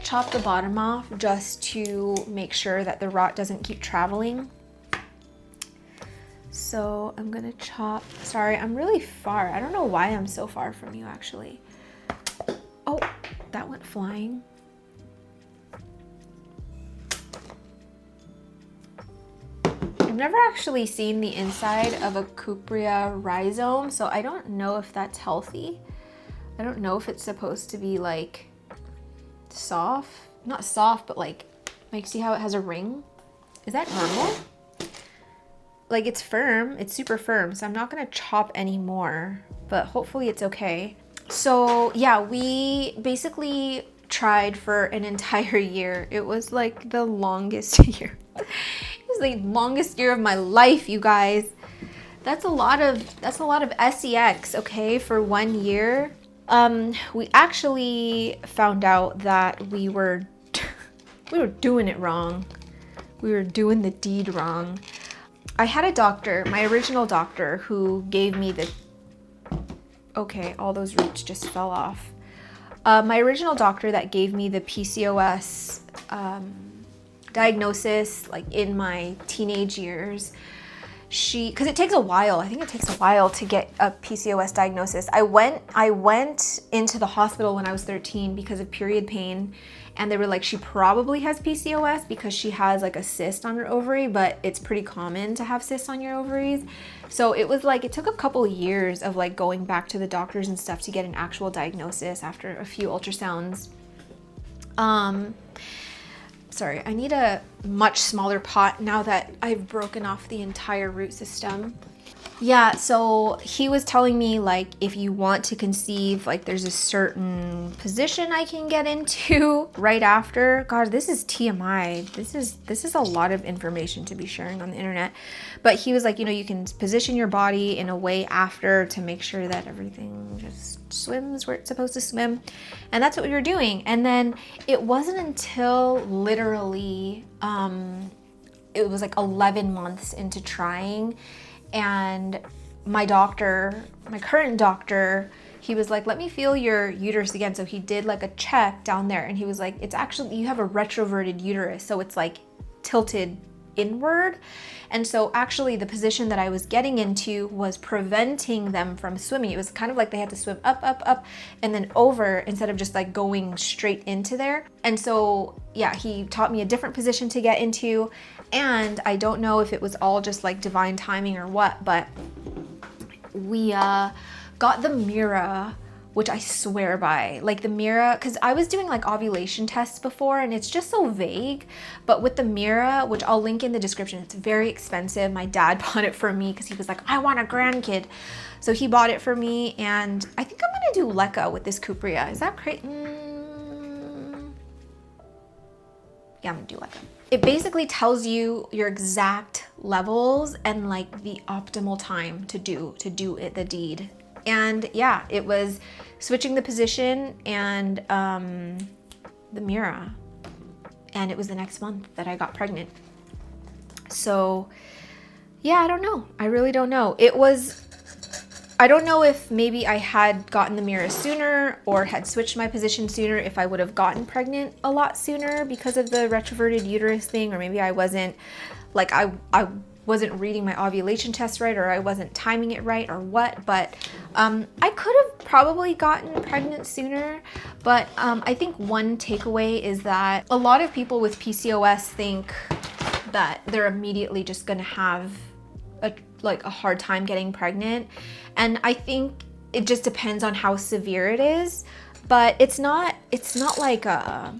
chop the bottom off just to make sure that the rot doesn't keep traveling. So I'm gonna chop. Sorry, I'm really far. I don't know why I'm so far from you actually. Oh, that went flying. I've never actually seen the inside of a cuprea rhizome, so I don't know if that's healthy. I don't know if it's supposed to be like soft, not soft, but like see how it has a ring? Is that normal? Like it's firm, it's super firm, so I'm not gonna chop anymore, but hopefully it's okay. So yeah, we basically tried for an entire year. It was like the longest year. It was the longest year of my life, you guys. That's a lot of sex, okay, for 1 year. We actually found out that we were doing it wrong. We were doing the deed wrong. I had a doctor, my original doctor, who gave me okay, all those roots just fell off. My original doctor that gave me the PCOS diagnosis, like in my teenage years, because it takes a while. I think it takes a while to get a PCOS diagnosis. I went into the hospital when I was 13 because of period pain, and they were like, she probably has PCOS because she has like a cyst on her ovary, but it's pretty common to have cysts on your ovaries. So it was like, it took a couple years of like going back to the doctors and stuff to get an actual diagnosis after a few ultrasounds. Sorry, I need a much smaller pot now that I've broken off the entire root system. Yeah, so he was telling me like, if you want to conceive, like there's a certain position I can get into right after. God, this is TMI. This is a lot of information to be sharing on the internet. But he was like, you know, you can position your body in a way after to make sure that everything just swims where it's supposed to swim. And that's what we were doing. And then it wasn't until literally, it was like 11 months into trying, and my doctor, my current doctor, he was like, let me feel your uterus again. So he did like a check down there, and he was like, it's actually, you have a retroverted uterus. So it's like tilted inward. And so actually the position that I was getting into was preventing them from swimming. It was kind of like they had to swim up, up, up, and then over instead of just like going straight into there. And so, yeah, he taught me a different position to get into. And I don't know if it was all just like divine timing or what, but we got the Mira, which I swear by. Like the Mira, because I was doing like ovulation tests before and it's just so vague. But with the Mira, which I'll link in the description, it's very expensive. My dad bought it for me because he was like, I want a grandkid. So he bought it for me, and I think I'm gonna do Leca with this Cupria. Is that crazy? Yeah, I'm gonna do Leca. It basically tells you your exact levels and like the optimal time to do it, the deed. And yeah, it was switching the position and the Mira. And it was the next month that I got pregnant. So yeah, I don't know. I really don't know. I don't know if maybe I had gotten the Mira sooner or had switched my position sooner, if I would have gotten pregnant a lot sooner because of the retroverted uterus thing, or maybe I wasn't, like I wasn't reading my ovulation test right, or I wasn't timing it right, or what. But I could have probably gotten pregnant sooner. But I think one takeaway is that a lot of people with PCOS think that they're immediately just gonna have a hard time getting pregnant. And I think it just depends on how severe it is, but it's not like a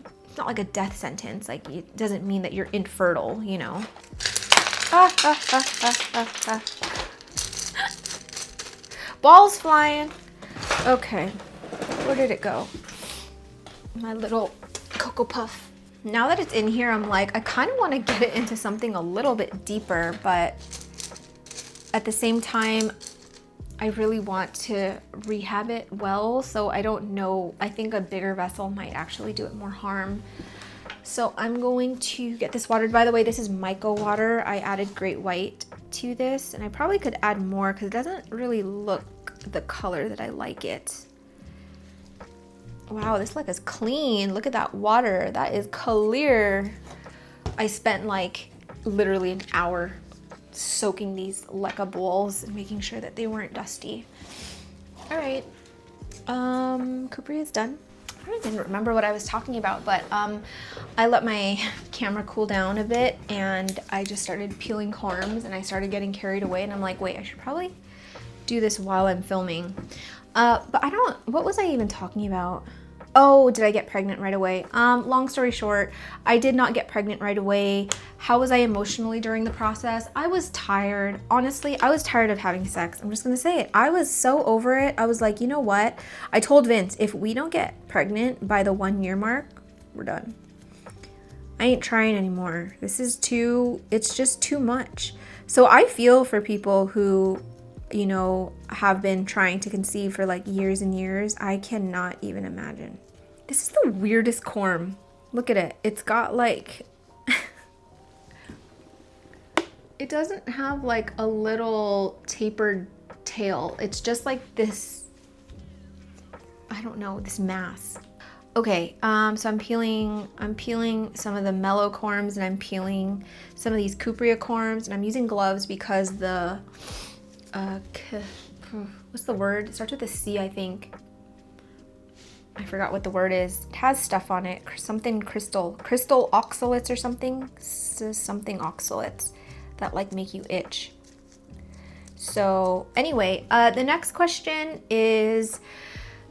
death sentence. Like, it doesn't mean that you're infertile, you know. Balls flying. Okay, where did it go? My little Cocoa Puff. Now that it's in here, I'm like, I kind of want to get it into something a little bit deeper, but at the same time, I really want to rehab it well, so I don't know. I think a bigger vessel might actually do it more harm. So I'm going to get this watered. By the way, this is Myco water. I added Great White to this, and I probably could add more because it doesn't really look the color that I like it. Wow, this lake is clean. Look at that water. That is clear. I spent like literally an hour soaking these Leca bowls and making sure that they weren't dusty. All right, Cupria is done. I don't even remember what I was talking about, but I let my camera cool down a bit and I just started peeling corms, and I started getting carried away, and I'm like, wait, I should probably do this while I'm filming. But what was I even talking about? Oh, did I get pregnant right away? Long story short, I did not get pregnant right away. How was I emotionally during the process? I was tired. Honestly, I was tired of having sex. I'm just gonna say it. I was so over it. I was like, you know what? I told Vince, if we don't get pregnant by the 1 year mark, we're done. I ain't trying anymore. It's just too much. So I feel for people who, you know, have been trying to conceive for like years and years. I cannot even imagine. This is the weirdest corm. Look at it. It's got like, it doesn't have like a little tapered tail. It's just like this, I don't know, this mass. Okay, so I'm peeling some of the mellow corms, and I'm peeling some of these Cupria corms, and I'm using gloves because the what's the word? It starts with a C, I think. I forgot what the word is. It has stuff on it. Something crystal oxalates or something. Something oxalates that like make you itch. So anyway, the next question is,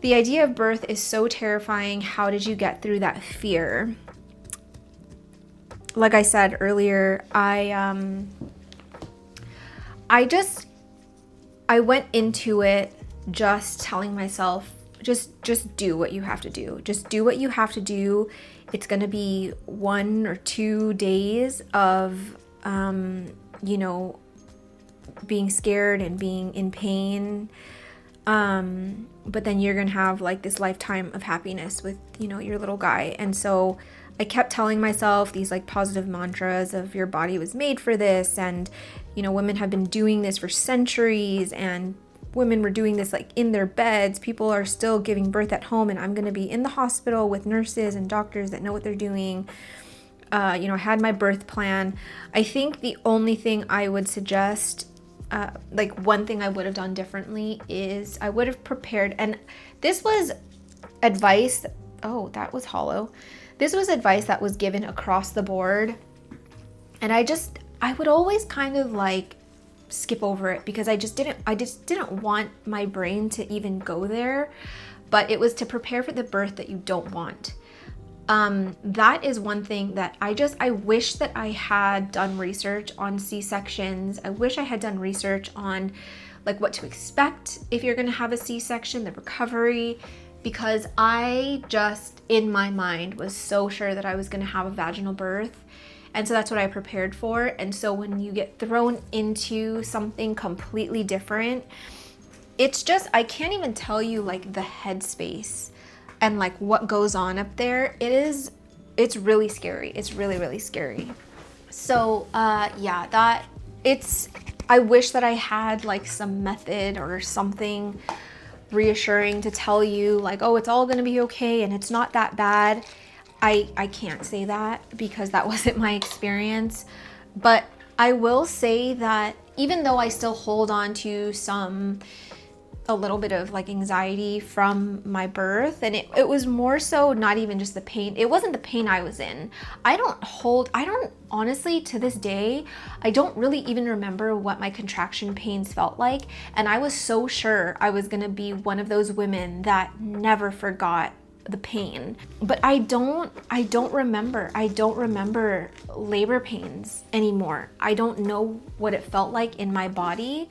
the idea of birth is so terrifying. How did you get through that fear? Like I said earlier, I went into it just telling myself, just do what you have to do. Just do what you have to do. It's going to be 1 or 2 days of, you know, being scared and being in pain. But then you're going to have like this lifetime of happiness with, you know, your little guy. And so I kept telling myself these like positive mantras of your body was made for this. And, you know, women have been doing this for centuries, and women were doing this like in their beds. People are still giving birth at home, and I'm going to be in the hospital with nurses and doctors that know what they're doing. You know, I had my birth plan. I think the only thing I would suggest, like one thing I would have done differently, is I would have prepared, and this was advice. Oh, that was hollow. This was advice that was given across the board. And I would always kind of like skip over it because I just didn't want my brain to even go there. but it was to prepare for the birth that you don't want. That is one thing that I wish that I had done research on C-sections. I wish I had done research on like what to expect if you're gonna have a C-section, the recovery, because I just, in my mind, was so sure that I was gonna have a vaginal birth. And so that's what I prepared for. And so when you get thrown into something completely different, it's just, I can't even tell you like the headspace and like what goes on up there. It's really scary. It's really, really scary. So yeah, I wish that I had like some method or something reassuring to tell you like, oh, it's all gonna be okay and it's not that bad. I can't say that because that wasn't my experience. But I will say that even though I still hold on to a little bit of like anxiety from my birth, and it was more so not even just the pain. It wasn't the pain I was in. I don't honestly, to this day, I don't really even remember what my contraction pains felt like. And I was so sure I was gonna be one of those women that never forgot the pain. But I don't remember labor pains anymore. I don't know what it felt like in my body.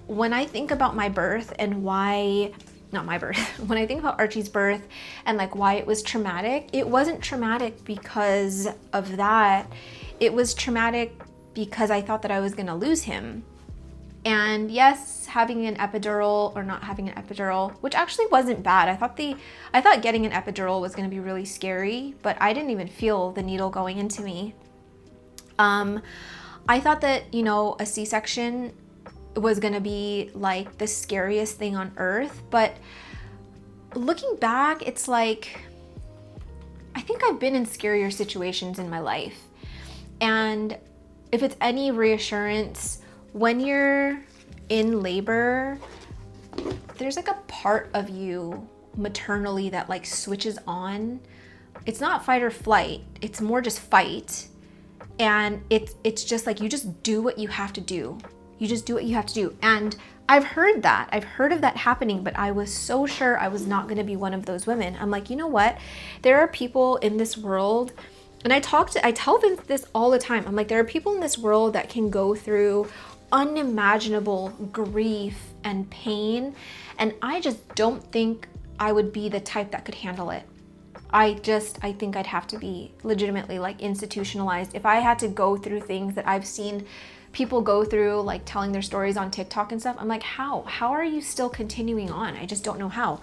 When I think about my birth and when I think about Archie's birth and like why it was traumatic, it wasn't traumatic because of that. It was traumatic because I thought that I was gonna lose him. And yes, having an epidural or not having an epidural, which actually wasn't bad. I thought getting an epidural was gonna be really scary, but I didn't even feel the needle going into me. I thought that, a C-section was gonna be like the scariest thing on earth, but looking back, it's like, I think I've been in scarier situations in my life. And if it's any reassurance, when you're in labor, there's like a part of you maternally that like switches on. It's not fight or flight, it's more just fight. And it's just like you just do what you have to do. You just do what you have to do. And I've heard of that happening, but I was so sure I was not gonna be one of those women. I'm like, you know what? There are people in this world, and I tell them this all the time. I'm like, there are people in this world that can go through unimaginable grief and pain, and I just don't think I would be the type that could handle it. I think I'd have to be legitimately like institutionalized. If I had to go through things that I've seen people go through, like telling their stories on TikTok and stuff, I'm like, how are you still continuing on? I just don't know how.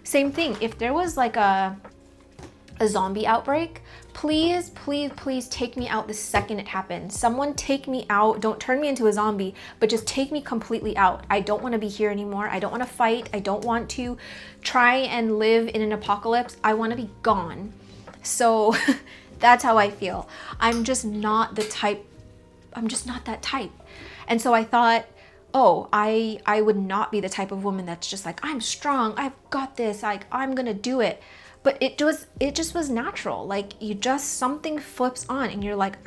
Same thing, if there was like a zombie outbreak, please take me out the second it happens. Someone take me out. Don't turn me into a zombie, but just take me completely out. I don't want to be here anymore. I don't want to fight. I don't want to try and live in an apocalypse. I want to be gone. So that's how I feel. I'm just not that type. And so I thought, oh, I would not be the type of woman that's just like, I'm strong, I've got this, like I'm gonna do it. But it just was natural. Like something flips on and you're like,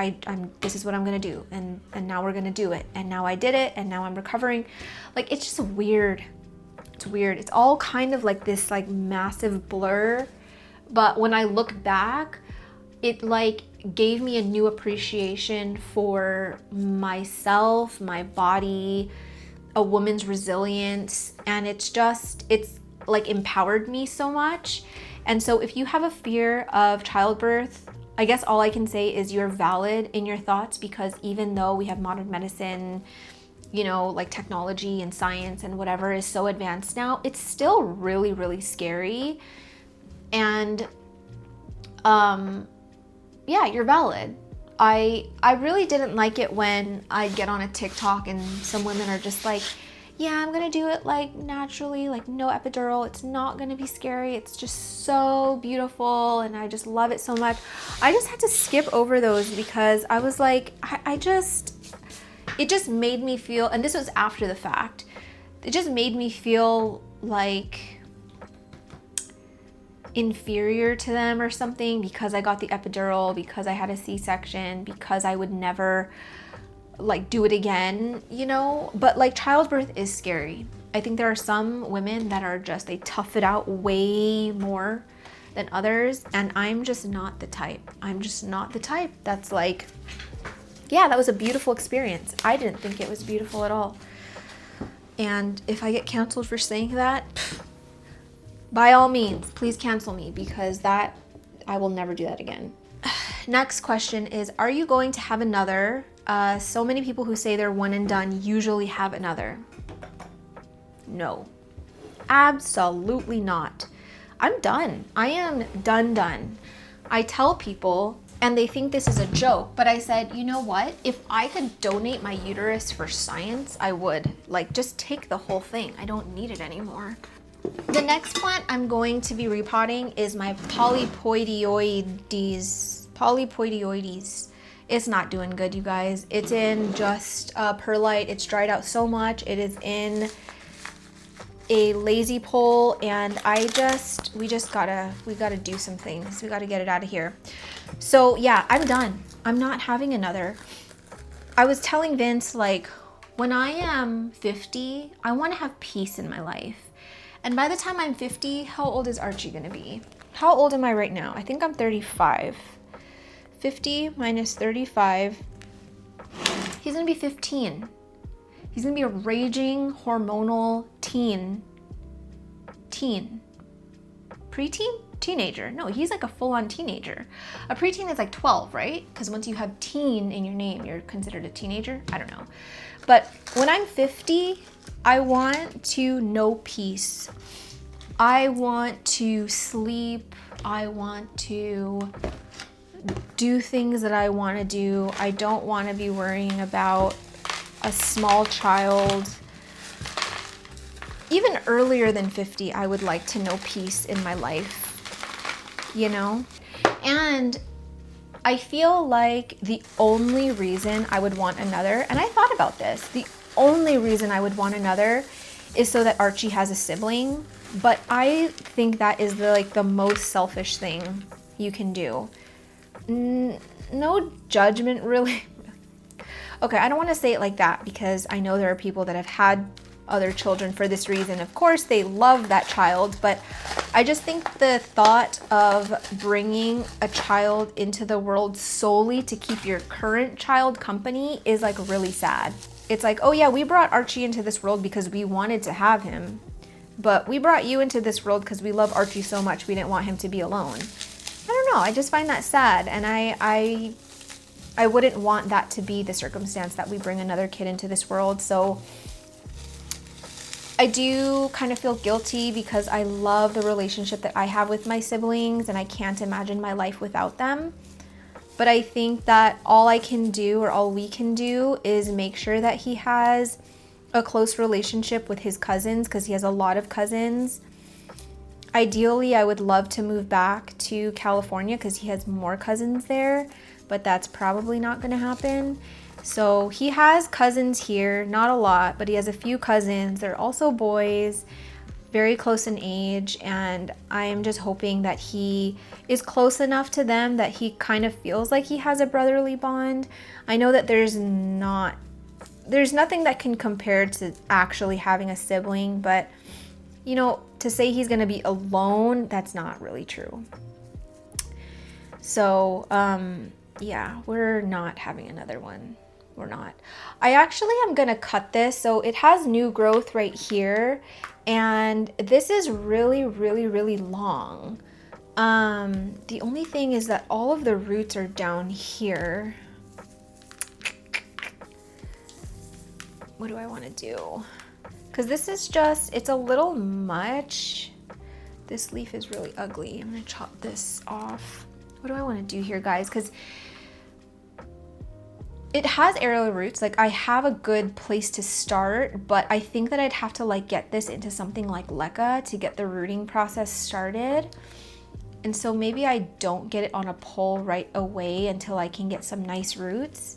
this is what I'm gonna do, and now we're gonna do it, and now I did it, and now I'm recovering. Like it's just weird. It's weird. It's all kind of like this like massive blur. But when I look back, it like gave me a new appreciation for myself, my body, a woman's resilience, and it's like empowered me so much. And so if you have a fear of childbirth, I guess all I can say is you're valid in your thoughts, because even though we have modern medicine, like technology and science and whatever is so advanced now, it's still really, really scary. And yeah, you're valid. I really didn't like it when I get on a TikTok and some women are just like, yeah, I'm gonna do it like naturally, like no epidural. It's not gonna be scary. It's just so beautiful and I just love it so much. I just had to skip over those because I was like, it just made me feel, and this was after the fact, it just made me feel like inferior to them or something because I got the epidural, because I had a C-section, because I would never like do it again, But like childbirth is scary. I think there are some women that are just, they tough it out way more than others. And I'm just not the type. I'm just not the type that's like, yeah, that was a beautiful experience. I didn't think it was beautiful at all. And if I get canceled for saying that, by all means, please cancel me, because that, I will never do that again. Next question is, are you going to have another? So many people who say they're one and done usually have another. No, absolutely not. I'm done. I am done. I tell people, and they think this is a joke, but I said, you know what? If I could donate my uterus for science, I would. Like, just take the whole thing. I don't need it anymore. The next plant I'm going to be repotting is my polypoidioides. It's not doing good, you guys. It's in just perlite. It's dried out so much. It is in a lazy pole, and we gotta do some things. We gotta get it out of here. So yeah, I'm done. I'm not having another. I was telling Vince, like, when I am 50, I want to have peace in my life. And by the time I'm 50, how old is Archie gonna be? How old am I right now? I think I'm 35. 50 minus 35, he's gonna be 15. He's gonna be a raging, hormonal teen. Preteen? Teenager. No, he's like a full-on teenager. A preteen is like 12, right? Because once you have teen in your name, you're considered a teenager. I don't know. But when I'm 50, I want to know peace. I want to sleep. I want to do things that I want to do. I don't want to be worrying about a small child. Even earlier than 50, I would like to know peace in my life, you know? And I feel like the only reason I would want another, and I thought about this, the only reason I would want another is so that Archie has a sibling. But I think that is the most selfish thing you can do. No judgment, really. Okay, I don't want to say it like that, because I know there are people that have had other children for this reason. Of course, they love that child, but I just think the thought of bringing a child into the world solely to keep your current child company is like really sad. It's like, oh yeah, we brought Archie into this world because we wanted to have him, but we brought you into this world because we love Archie so much we didn't want him to be alone. I don't know, I just find that sad, and I wouldn't want that to be the circumstance, that we bring another kid into this world. So I do kind of feel guilty because I love the relationship that I have with my siblings, and I can't imagine my life without them. But I think that all I can do, or all we can do, is make sure that he has a close relationship with his cousins, because he has a lot of cousins. Ideally, I would love to move back to California because he has more cousins there, but that's probably not going to happen. So he has cousins here, not a lot, but he has a few cousins. They're also boys, very close in age, and I'm just hoping that he is close enough to them that he kind of feels like he has a brotherly bond. I know that there's nothing that can compare to actually having a sibling, but you know, to say he's going to be alone, that's not really true. So, yeah, we're not having another one. We're not. I actually am going to cut this. So it has new growth right here, and this is really, really, really long. The only thing is that all of the roots are down here. What do I want to do? Because this is just, it's a little much. This leaf is really ugly. I'm going to chop this off. What do I want to do here, guys? Because it has aerial roots. Like, I have a good place to start, but I think that I'd have to like get this into something like leca to get the rooting process started. And so maybe I don't get it on a pole right away until I can get some nice roots,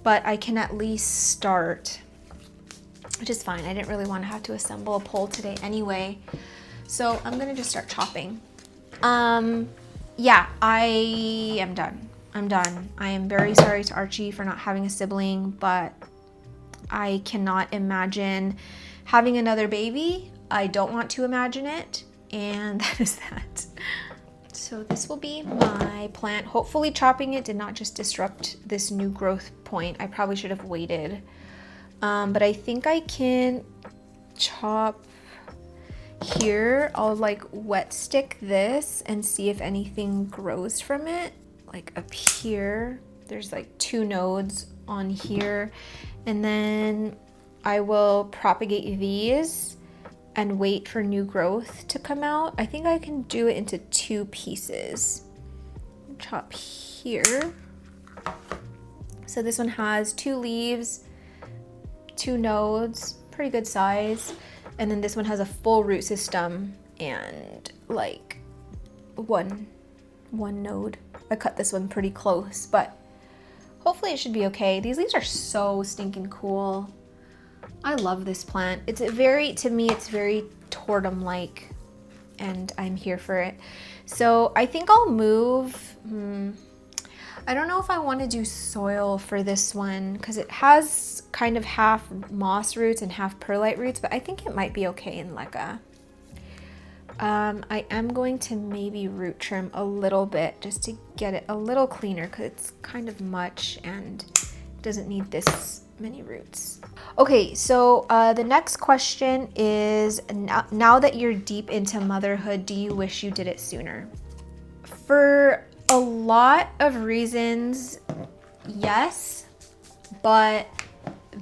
but I can at least start, which is fine. I didn't really want to have to assemble a pole today anyway. So I'm gonna just start chopping. Yeah, I am done. I'm done. I am very sorry to Archie for not having a sibling, but I cannot imagine having another baby. I don't want to imagine it, and that is that. So this will be my plant. Hopefully chopping it did not just disrupt this new growth point. I probably should have waited. But I think I can chop here. I'll like wet stick this and see if anything grows from it. Like up here, there's like 2 nodes on here. And then I will propagate these and wait for new growth to come out. I think I can do it into 2 pieces. Chop here. So this one has 2 leaves, 2 nodes, pretty good size. And then this one has a full root system and like one node. I cut this one pretty close, but hopefully it should be okay. These leaves are so stinking cool. I love this plant. It's to me, it's very tortum-like, and I'm here for it. So I think I'll move, I don't know if I want to do soil for this one because it has kind of half moss roots and half perlite roots, but I think it might be okay in leca. I am going to maybe root trim a little bit just to get it a little cleaner because it's kind of much and it doesn't need this many roots. Okay, so the next question is, now that you're deep into motherhood, do you wish you did it sooner? For a lot of reasons, yes, but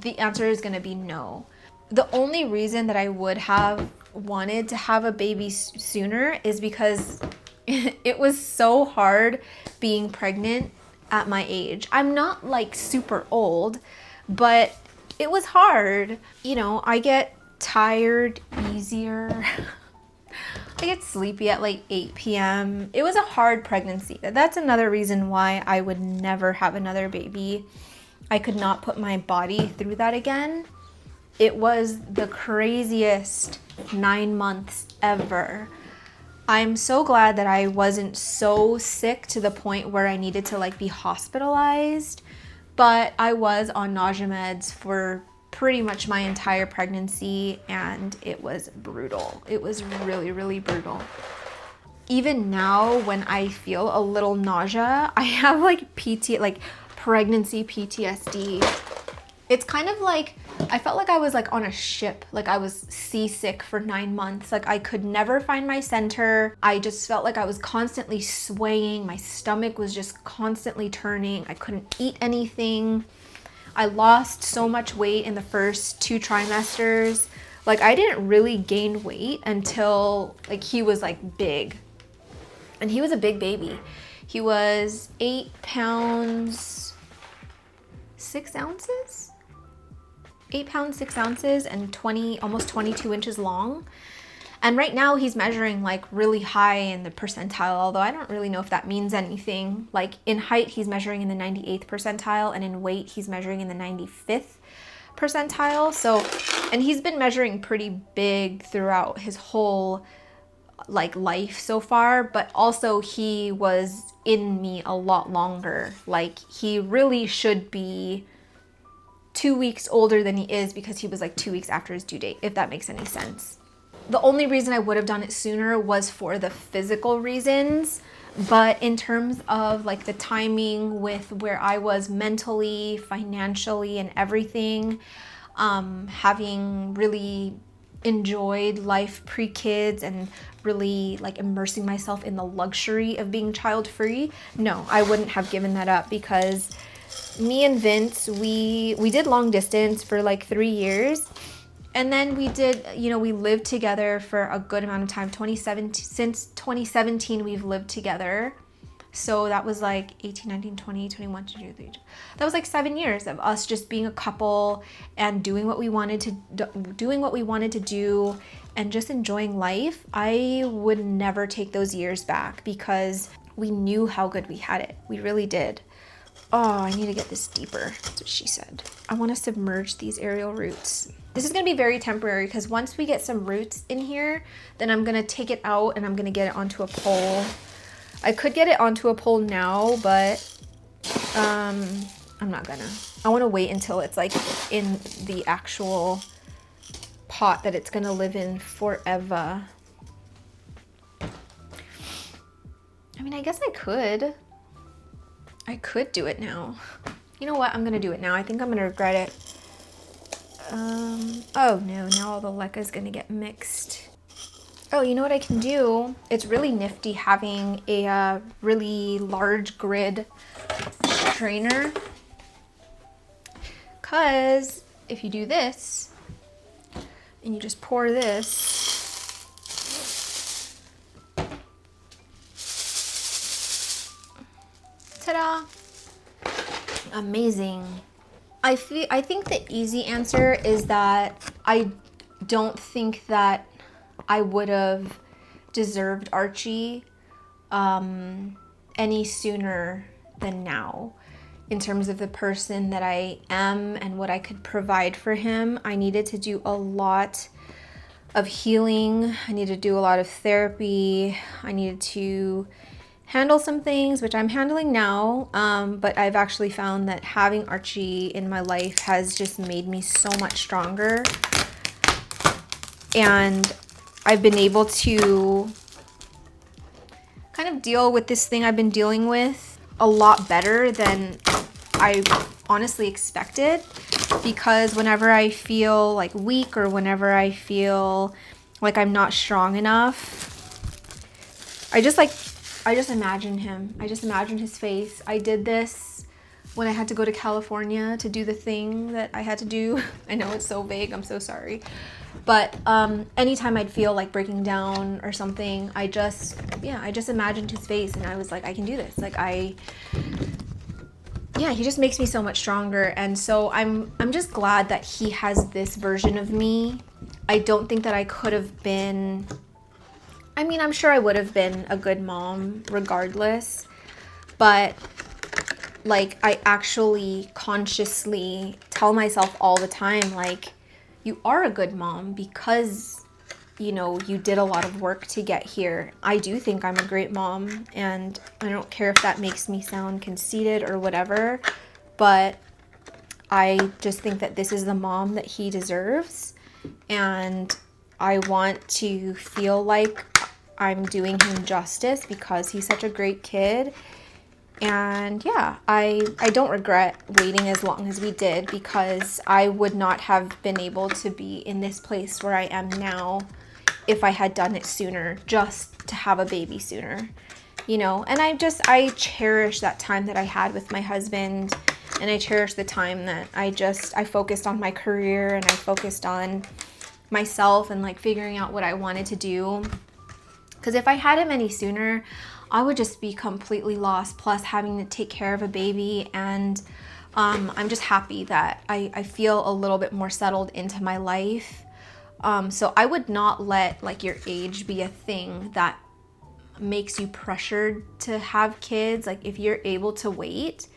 the answer is going to be no. The only reason that I would have wanted to have a baby sooner is because it was so hard being pregnant at my age. I'm not like super old, but it was hard. You know, I get tired easier. I get sleepy at like 8 p.m. It was a hard pregnancy. That's another reason why I would never have another baby. I could not put my body through that again. It was the craziest 9 months ever. I'm so glad that I wasn't so sick to the point where I needed to like be hospitalized, but I was on nausea meds for pretty much my entire pregnancy, and it was brutal. It was really, really brutal. Even now when I feel a little nausea, I have like pregnancy PTSD. It's kind of like, I felt like I was like on a ship, like I was seasick for 9 months. Like I could never find my center. I just felt like I was constantly swaying. My stomach was just constantly turning. I couldn't eat anything. I lost so much weight in the first 2 trimesters. Like I didn't really gain weight until like he was like big. And he was a big baby. He was 8 pounds, 6 ounces? 8 pounds, 6 ounces and almost 22 inches long. And right now he's measuring like really high in the percentile, although I don't really know if that means anything. Like in height, he's measuring in the 98th percentile, and in weight, he's measuring in the 95th percentile. So, and he's been measuring pretty big throughout his whole like life so far, but also he was in me a lot longer. Like he really should be 2 weeks older than he is because he was like 2 weeks after his due date, if that makes any sense. The only reason I would have done it sooner was for the physical reasons, but in terms of like the timing with where I was mentally, financially, and everything, having really enjoyed life pre-kids and really like immersing myself in the luxury of being child-free, no, I wouldn't have given that up, because me and Vince, we did long distance for like 3 years. And then we did, you know, we lived together for a good amount of time. Since 2017, we've lived together. So that was like 18, 19, 20, 21, 22, 23. That was like 7 years of us just being a couple and doing what we wanted to do and just enjoying life. I would never take those years back because we knew how good we had it. We really did. Oh, I need to get this deeper. That's what she said. I want to submerge these aerial roots. This is going to be very temporary because once we get some roots in here, then I'm going to take it out and I'm going to get it onto a pole. I could get it onto a pole now, but I'm not gonna. I want to wait until it's like in the actual pot that it's gonna live in forever. I mean, I guess I could do it now. You know what? I'm gonna do it now. I think I'm gonna regret it. Oh no, now all the leca is gonna get mixed. Oh, you know what I can do? It's really nifty having a really large grid strainer. Cause if you do this, and you just pour this, ta-da! Amazing. I think the easy answer is that I don't think that I would have deserved Archie any sooner than now. In terms of the person that I am and what I could provide for him, I needed to do a lot of healing. I needed to do a lot of therapy. I needed to handle some things, which I'm handling now, but I've actually found that having Archie in my life has just made me so much stronger. And I've been able to kind of deal with this thing I've been dealing with a lot better than I honestly expected, because whenever I feel like weak or whenever I feel like I'm not strong enough, I just imagine him. I just imagine his face. I did this when I had to go to California to do the thing that I had to do. I know it's so vague, I'm so sorry. But anytime I'd feel like breaking down or something, I just imagined his face and I was like, I can do this. He just makes me so much stronger. And so I'm just glad that he has this version of me. I don't think that I could have been, I mean, I'm sure I would have been a good mom regardless, but like I actually consciously tell myself all the time, like, you are a good mom because, you know, you did a lot of work to get here. I do think I'm a great mom, and I don't care if that makes me sound conceited or whatever, but I just think that this is the mom that he deserves, and I want to feel like I'm doing him justice because he's such a great kid. And yeah, I don't regret waiting as long as we did, because I would not have been able to be in this place where I am now if I had done it sooner, just to have a baby sooner, you know. And I cherish that time that I had with my husband, and I cherish the time that I focused on my career and I focused on myself and like figuring out what I wanted to do. Because if I had him any sooner, I would just be completely lost, plus having to take care of a baby. And I'm just happy that I feel a little bit more settled into my life. So I would not let like your age be a thing that makes you pressured to have kids. Like if you're able to wait,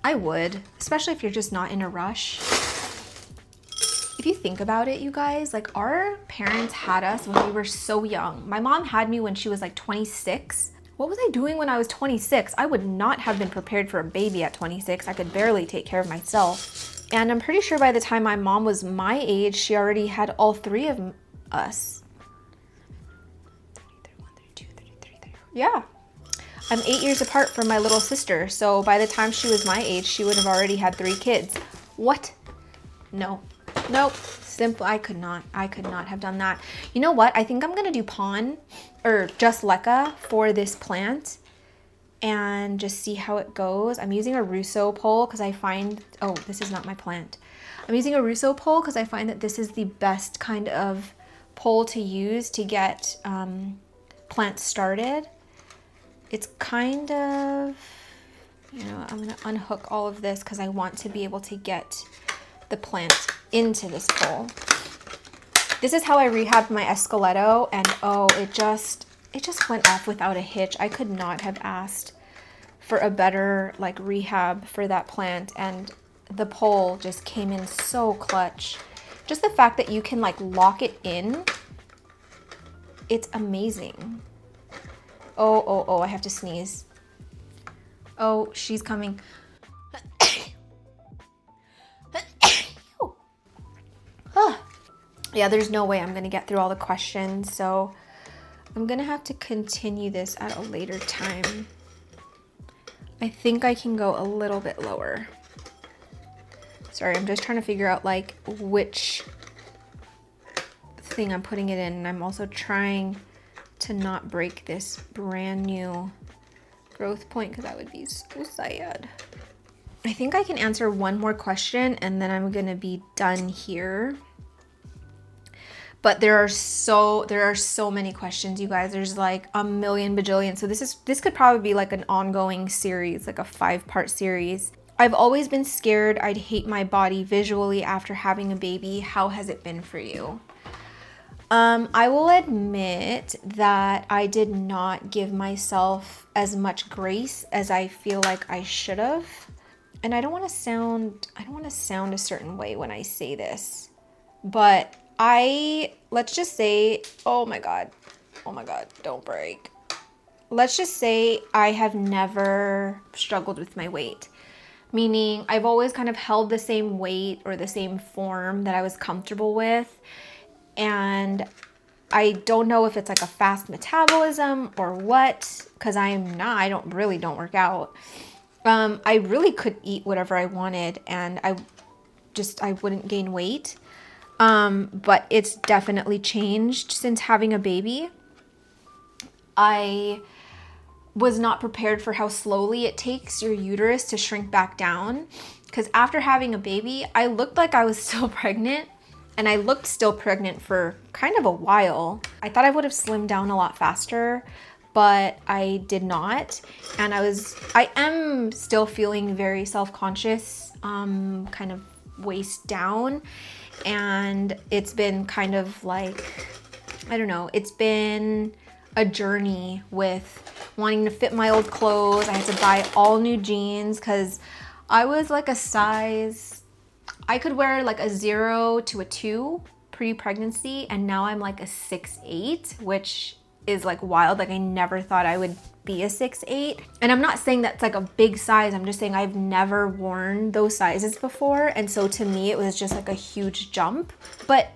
I would, especially if you're just not in a rush. If you think about it, you guys, like our parents had us when we were so young. My mom had me when she was like 26. What was I doing when I was 26? I would not have been prepared for a baby at 26. I could barely take care of myself. And I'm pretty sure by the time my mom was my age, she already had all three of us. 1, 2, 3, 4. Yeah. I'm 8 years apart from my little sister. So by the time she was my age, she would have already had 3 kids. What? No. Nope. Simple. I could not have done that. You know what? I think I'm gonna do pon or just leca for this plant and just see how it goes. I'm using a Russo pole because I find, oh, this is not my plant. I'm using a Russo pole because I find that this is the best kind of pole to use to get plants started. It's kind of, you know, I'm gonna unhook all of this because I want to be able to get the plant into this pole. This is how I rehabbed my Esqueleto, and oh, it just went off without a hitch. I could not have asked for a better like rehab for that plant, and the pole just came in so clutch. Just the fact that you can like lock it in, it's amazing. Oh, I have to sneeze. Oh, she's coming. Yeah, there's no way I'm going to get through all the questions, so I'm going to have to continue this at a later time. I think I can go a little bit lower. Sorry, I'm just trying to figure out like which thing I'm putting it in, and I'm also trying to not break this brand new growth point because that would be so sad. I think I can answer one more question and then I'm gonna be done here. But there are so many questions, you guys. There's like a million bajillion. So this could probably be like an ongoing series, like a 5-part series. I've always been scared I'd hate my body visually after having a baby. How has it been for you? I will admit that I did not give myself as much grace as I feel like I should have. And I don't want to sound a certain way when I say this, but let's just say, oh my God, don't break. Let's just say I have never struggled with my weight, meaning I've always kind of held the same weight or the same form that I was comfortable with. And I don't know if it's like a fast metabolism or what, because I don't work out. I really could eat whatever I wanted and I wouldn't gain weight. But it's definitely changed since having a baby. I was not prepared for how slowly it takes your uterus to shrink back down. Because after having a baby, I looked like I was still pregnant. And I looked still pregnant for kind of a while. I thought I would have slimmed down a lot faster, but I did not. And I am still feeling very self-conscious, kind of waist down. And it's been kind of like, I don't know, it's been a journey with wanting to fit my old clothes. I had to buy all new jeans because I was like a size, I could wear like a 0 to a 2 pre-pregnancy, and now I'm like a 6'8", which is like wild. Like I never thought I would be a 6'8". And I'm not saying that's like a big size. I'm just saying I've never worn those sizes before. And so to me, it was just like a huge jump. But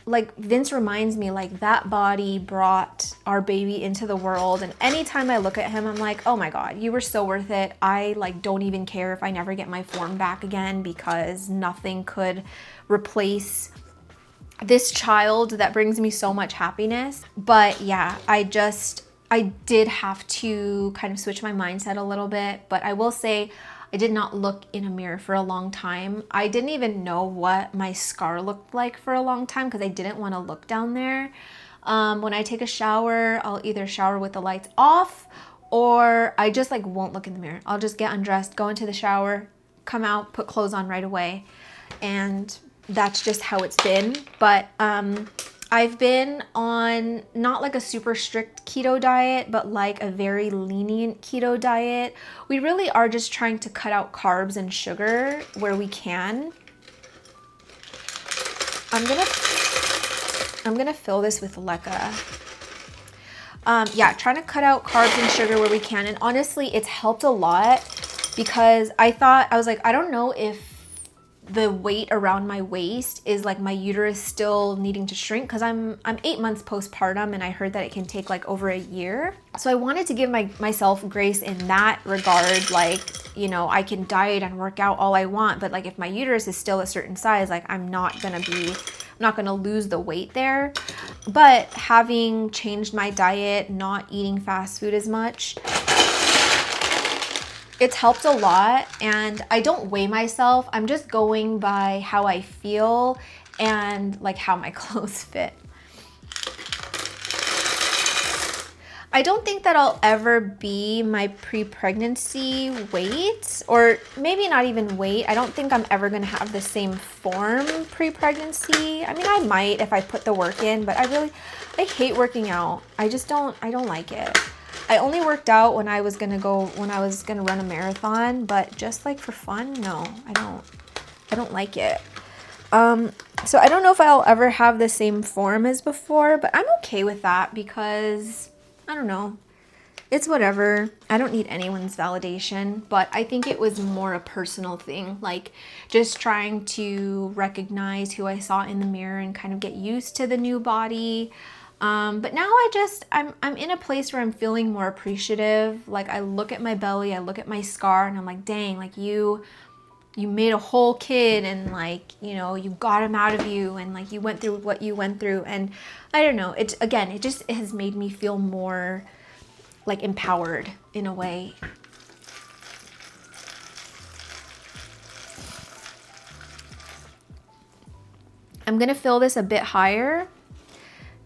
like Vince reminds me, like that body brought our baby into the world. And anytime I look at him, I'm like, oh my God, you were so worth it. I like don't even care if I never get my form back again, because nothing could replace this child that brings me so much happiness. But yeah, I did have to kind of switch my mindset a little bit. But I will say, I did not look in a mirror for a long time. I didn't even know what my scar looked like for a long time because I didn't want to look down there. When I take a shower, I'll either shower with the lights off, or I just like won't look in the mirror. I'll just get undressed, go into the shower, come out, put clothes on right away. And that's just how it's been. But I've been on not like a super strict keto diet, but like a very lenient keto diet. We really are just trying to cut out carbs and sugar where we can. I'm gonna fill this with leca. Yeah, trying to cut out carbs and sugar where we can. And honestly, it's helped a lot because I was like, I don't know if the weight around my waist is like my uterus still needing to shrink, because I'm 8 months postpartum, and I heard that it can take like over a year. So I wanted to give myself grace in that regard. Like, you know, I can diet and work out all I want, but like if my uterus is still a certain size, like I'm not gonna lose the weight there. But having changed my diet, not eating fast food as much, it's helped a lot. And I don't weigh myself. I'm just going by how I feel and like how my clothes fit. I don't think that I'll ever be my pre-pregnancy weight, or maybe not even weight. I don't think I'm ever gonna have the same form pre-pregnancy. I mean, I might if I put the work in, but I hate working out. I don't like it. I only worked out when I was gonna run a marathon, but just like for fun, no, I don't like it. So I don't know if I'll ever have the same form as before, but I'm okay with that because I don't know. it's whatever. I don't need anyone's validation, but I think it was more a personal thing, like just trying to recognize who I saw in the mirror and kind of get used to the new body. But now I'm in a place where I'm feeling more appreciative. Like I look at my belly, I look at my scar, and I'm like, dang, like you made a whole kid, and like, you know, you got him out of you, and like you went through what you went through. And I don't know, it just has made me feel more like empowered in a way. I'm gonna fill this a bit higher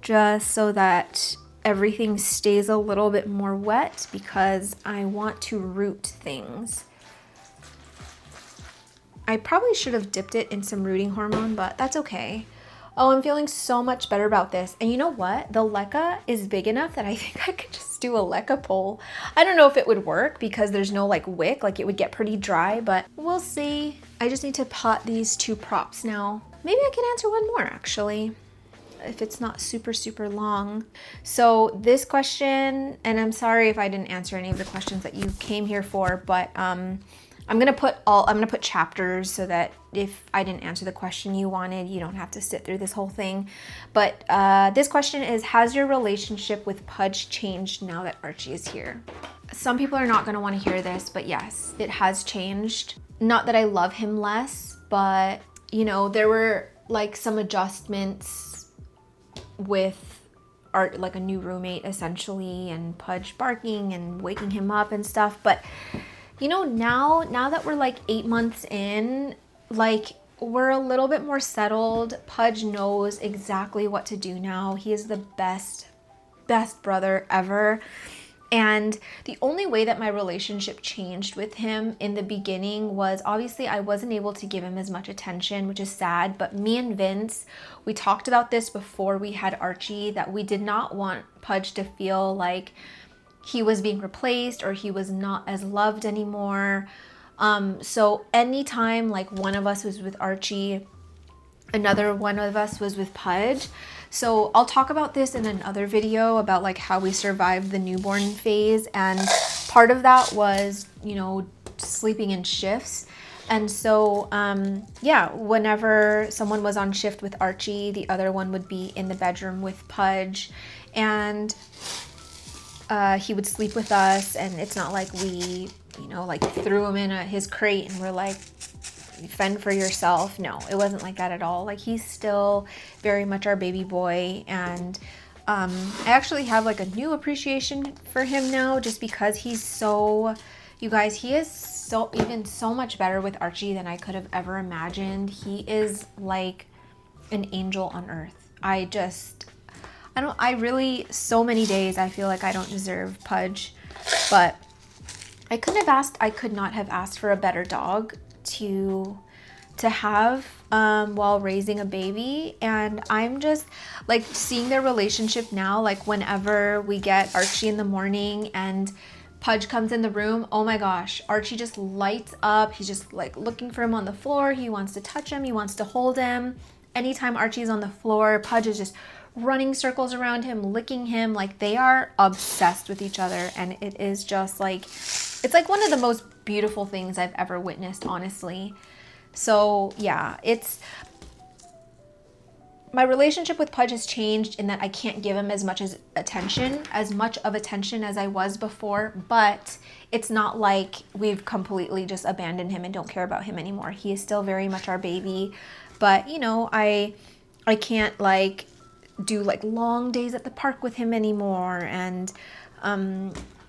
just so that everything stays a little bit more wet, because I want to root things. I probably should have dipped it in some rooting hormone, but that's okay. Oh, I'm feeling so much better about this. And you know what? The leca is big enough that I think I could just do a leca pull. I don't know if it would work because there's no like wick, like it would get pretty dry, but we'll see. I just need to pot these 2 props now. Maybe I can answer one more actually, if it's not super, super long. So this question, and I'm sorry if I didn't answer any of the questions that you came here for, but I'm gonna put chapters so that if I didn't answer the question you wanted, you don't have to sit through this whole thing. But this question is, has your relationship with Pudge changed now that Archie is here? Some people are not gonna wanna hear this, but yes, it has changed. Not that I love him less, but you know, there were like some adjustments with Art, like a new roommate essentially, and Pudge barking and waking him up and stuff. But you know, now that we're like 8 months in, like we're a little bit more settled. Pudge knows exactly what to do now. He is the best brother ever. And the only way that my relationship changed with him in the beginning was, obviously I wasn't able to give him as much attention, which is sad, but me and Vince, we talked about this before we had Archie, that we did not want Pudge to feel like he was being replaced or he was not as loved anymore. So anytime like one of us was with Archie, another one of us was with Pudge. So I'll talk about this in another video about like how we survived the newborn phase. And part of that was, you know, sleeping in shifts. And so, yeah, whenever someone was on shift with Archie, the other one would be in the bedroom with Pudge. And he would sleep with us, and it's not like we, you know, like threw him in his crate and we're like, fend for yourself. No, it wasn't like that at all. Like he's still very much our baby boy. And I actually have like a new appreciation for him now, just because he's so, you guys, he is so much better with Archie than I could have ever imagined. He is like an angel on earth. I really, so many days I feel like I don't deserve Pudge, but I could not have asked for a better dog to have while raising a baby. And I'm just like seeing their relationship now, like whenever we get Archie in the morning and Pudge comes in the room, oh my gosh, Archie just lights up. He's just like looking for him on the floor. He wants to touch him. He wants to hold him. Anytime Archie's on the floor, Pudge is just running circles around him, licking him. Like they are obsessed with each other, and it is just like, it's like one of the most beautiful things I've ever witnessed, honestly. So yeah, my relationship with Pudge has changed in that I can't give him as much of attention as I was before, but it's not like we've completely just abandoned him and don't care about him anymore. He is still very much our baby, but you know, I can't like do like long days at the park with him anymore. And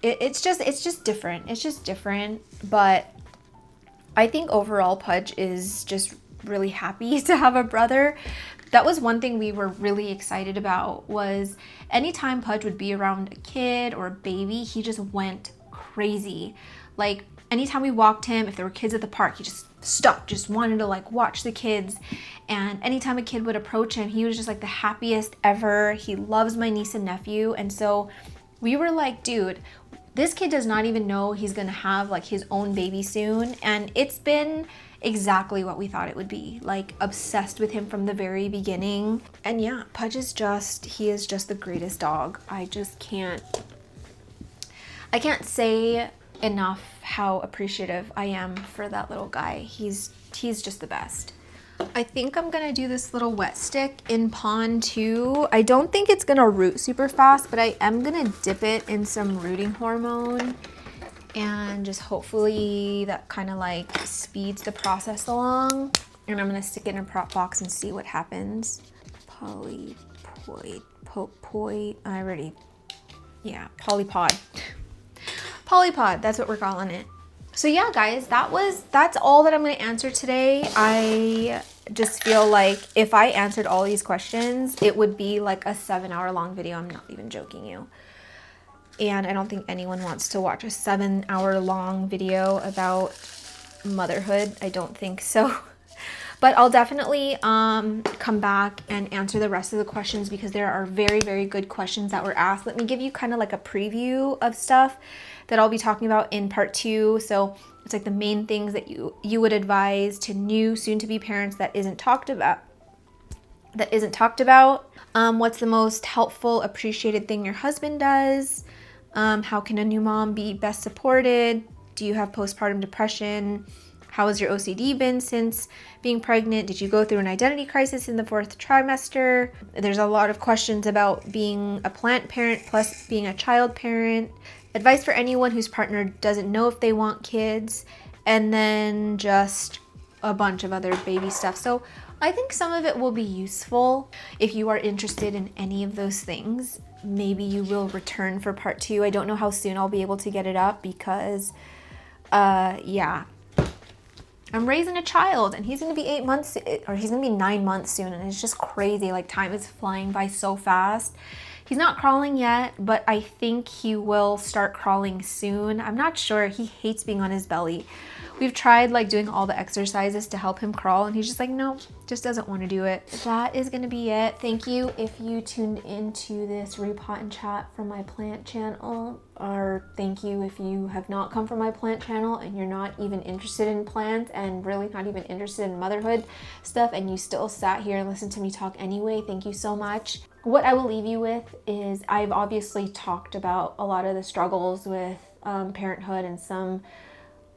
it's just different. It's just different. But I think overall Pudge is just really happy to have a brother. That was one thing we were really excited about, was anytime Pudge would be around a kid or a baby, he just went crazy. Like anytime we walked him, if there were kids at the park, he just stopped, just wanted to like watch the kids. And anytime a kid would approach him, he was just like the happiest ever. He loves my niece and nephew. And so we were like, dude, this kid does not even know he's gonna have like his own baby soon. And it's been exactly what we thought it would be. Like obsessed with him from the very beginning. And yeah, Pudge is just, he is just the greatest dog. I I can't say enough how appreciative I am for that little guy. He's just the best. I think I'm gonna do this little wet stick in pond 2. I don't think it's gonna root super fast, but I am gonna dip it in some rooting hormone and just hopefully that kind of like speeds the process along. And I'm gonna stick it in a prop box and see what happens. Polypod, polypod. Polypod, that's what we're calling it. So yeah, guys, that's all that I'm gonna answer today. I just feel like if I answered all these questions, it would be like a 7-hour long video. I'm not even joking you. And I don't think anyone wants to watch a 7-hour long video about motherhood. I don't think so. But I'll definitely come back and answer the rest of the questions because there are very, very good questions that were asked. Let me give you kind of like a preview of stuff that I'll be talking about in part 2. So it's like the main things that you would advise to new soon-to-be parents that isn't talked about. What's the most helpful, appreciated thing your husband does? How can a new mom be best supported? Do you have postpartum depression? How has your OCD been since being pregnant? Did you go through an identity crisis in the 4th trimester? There's a lot of questions about being a plant parent plus being a child parent. Advice for anyone whose partner doesn't know if they want kids. And then just a bunch of other baby stuff. So I think some of it will be useful. If you are interested in any of those things, maybe you will return for part 2. I don't know how soon I'll be able to get it up because, yeah. I'm raising a child and he's gonna be 8 months, or he's gonna be 9 months soon, and it's just crazy. Like, time is flying by so fast. He's not crawling yet, but I think he will start crawling soon. I'm not sure. He hates being on his belly. We've tried like doing all the exercises to help him crawl and he's just like, no, just doesn't want to do it. That is gonna be it. Thank you if you tuned into this repot and chat from my plant channel, or thank you if you have not come from my plant channel and you're not even interested in plants and really not even interested in motherhood stuff and you still sat here and listened to me talk anyway. Thank you so much. What I will leave you with is I've obviously talked about a lot of the struggles with parenthood and some,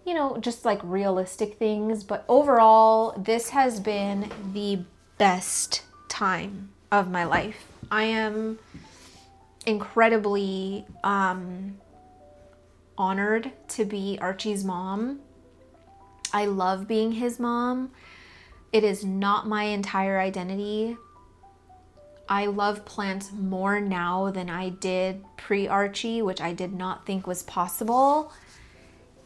you know, just like realistic things. But overall, this has been the best time of my life. I am incredibly honored to be Archie's mom. I love being his mom. It is not my entire identity. I love plants more now than I did pre-Archie, which I did not think was possible.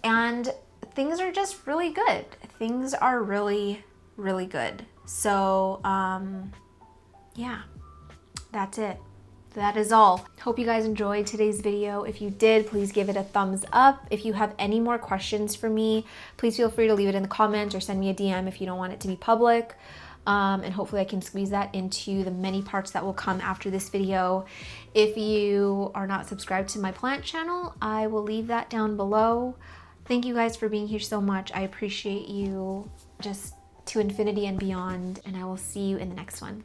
And things are just really good. Things are really, really good. So, yeah, that's it. That is all. Hope you guys enjoyed today's video. If you did, please give it a thumbs up. If you have any more questions for me, please feel free to leave it in the comments or send me a DM if you don't want it to be public. And hopefully I can squeeze that into the many parts that will come after this video. If you are not subscribed to my plant channel, I will leave that down below. Thank you guys for being here so much. I appreciate you just to infinity and beyond, and I will see you in the next one.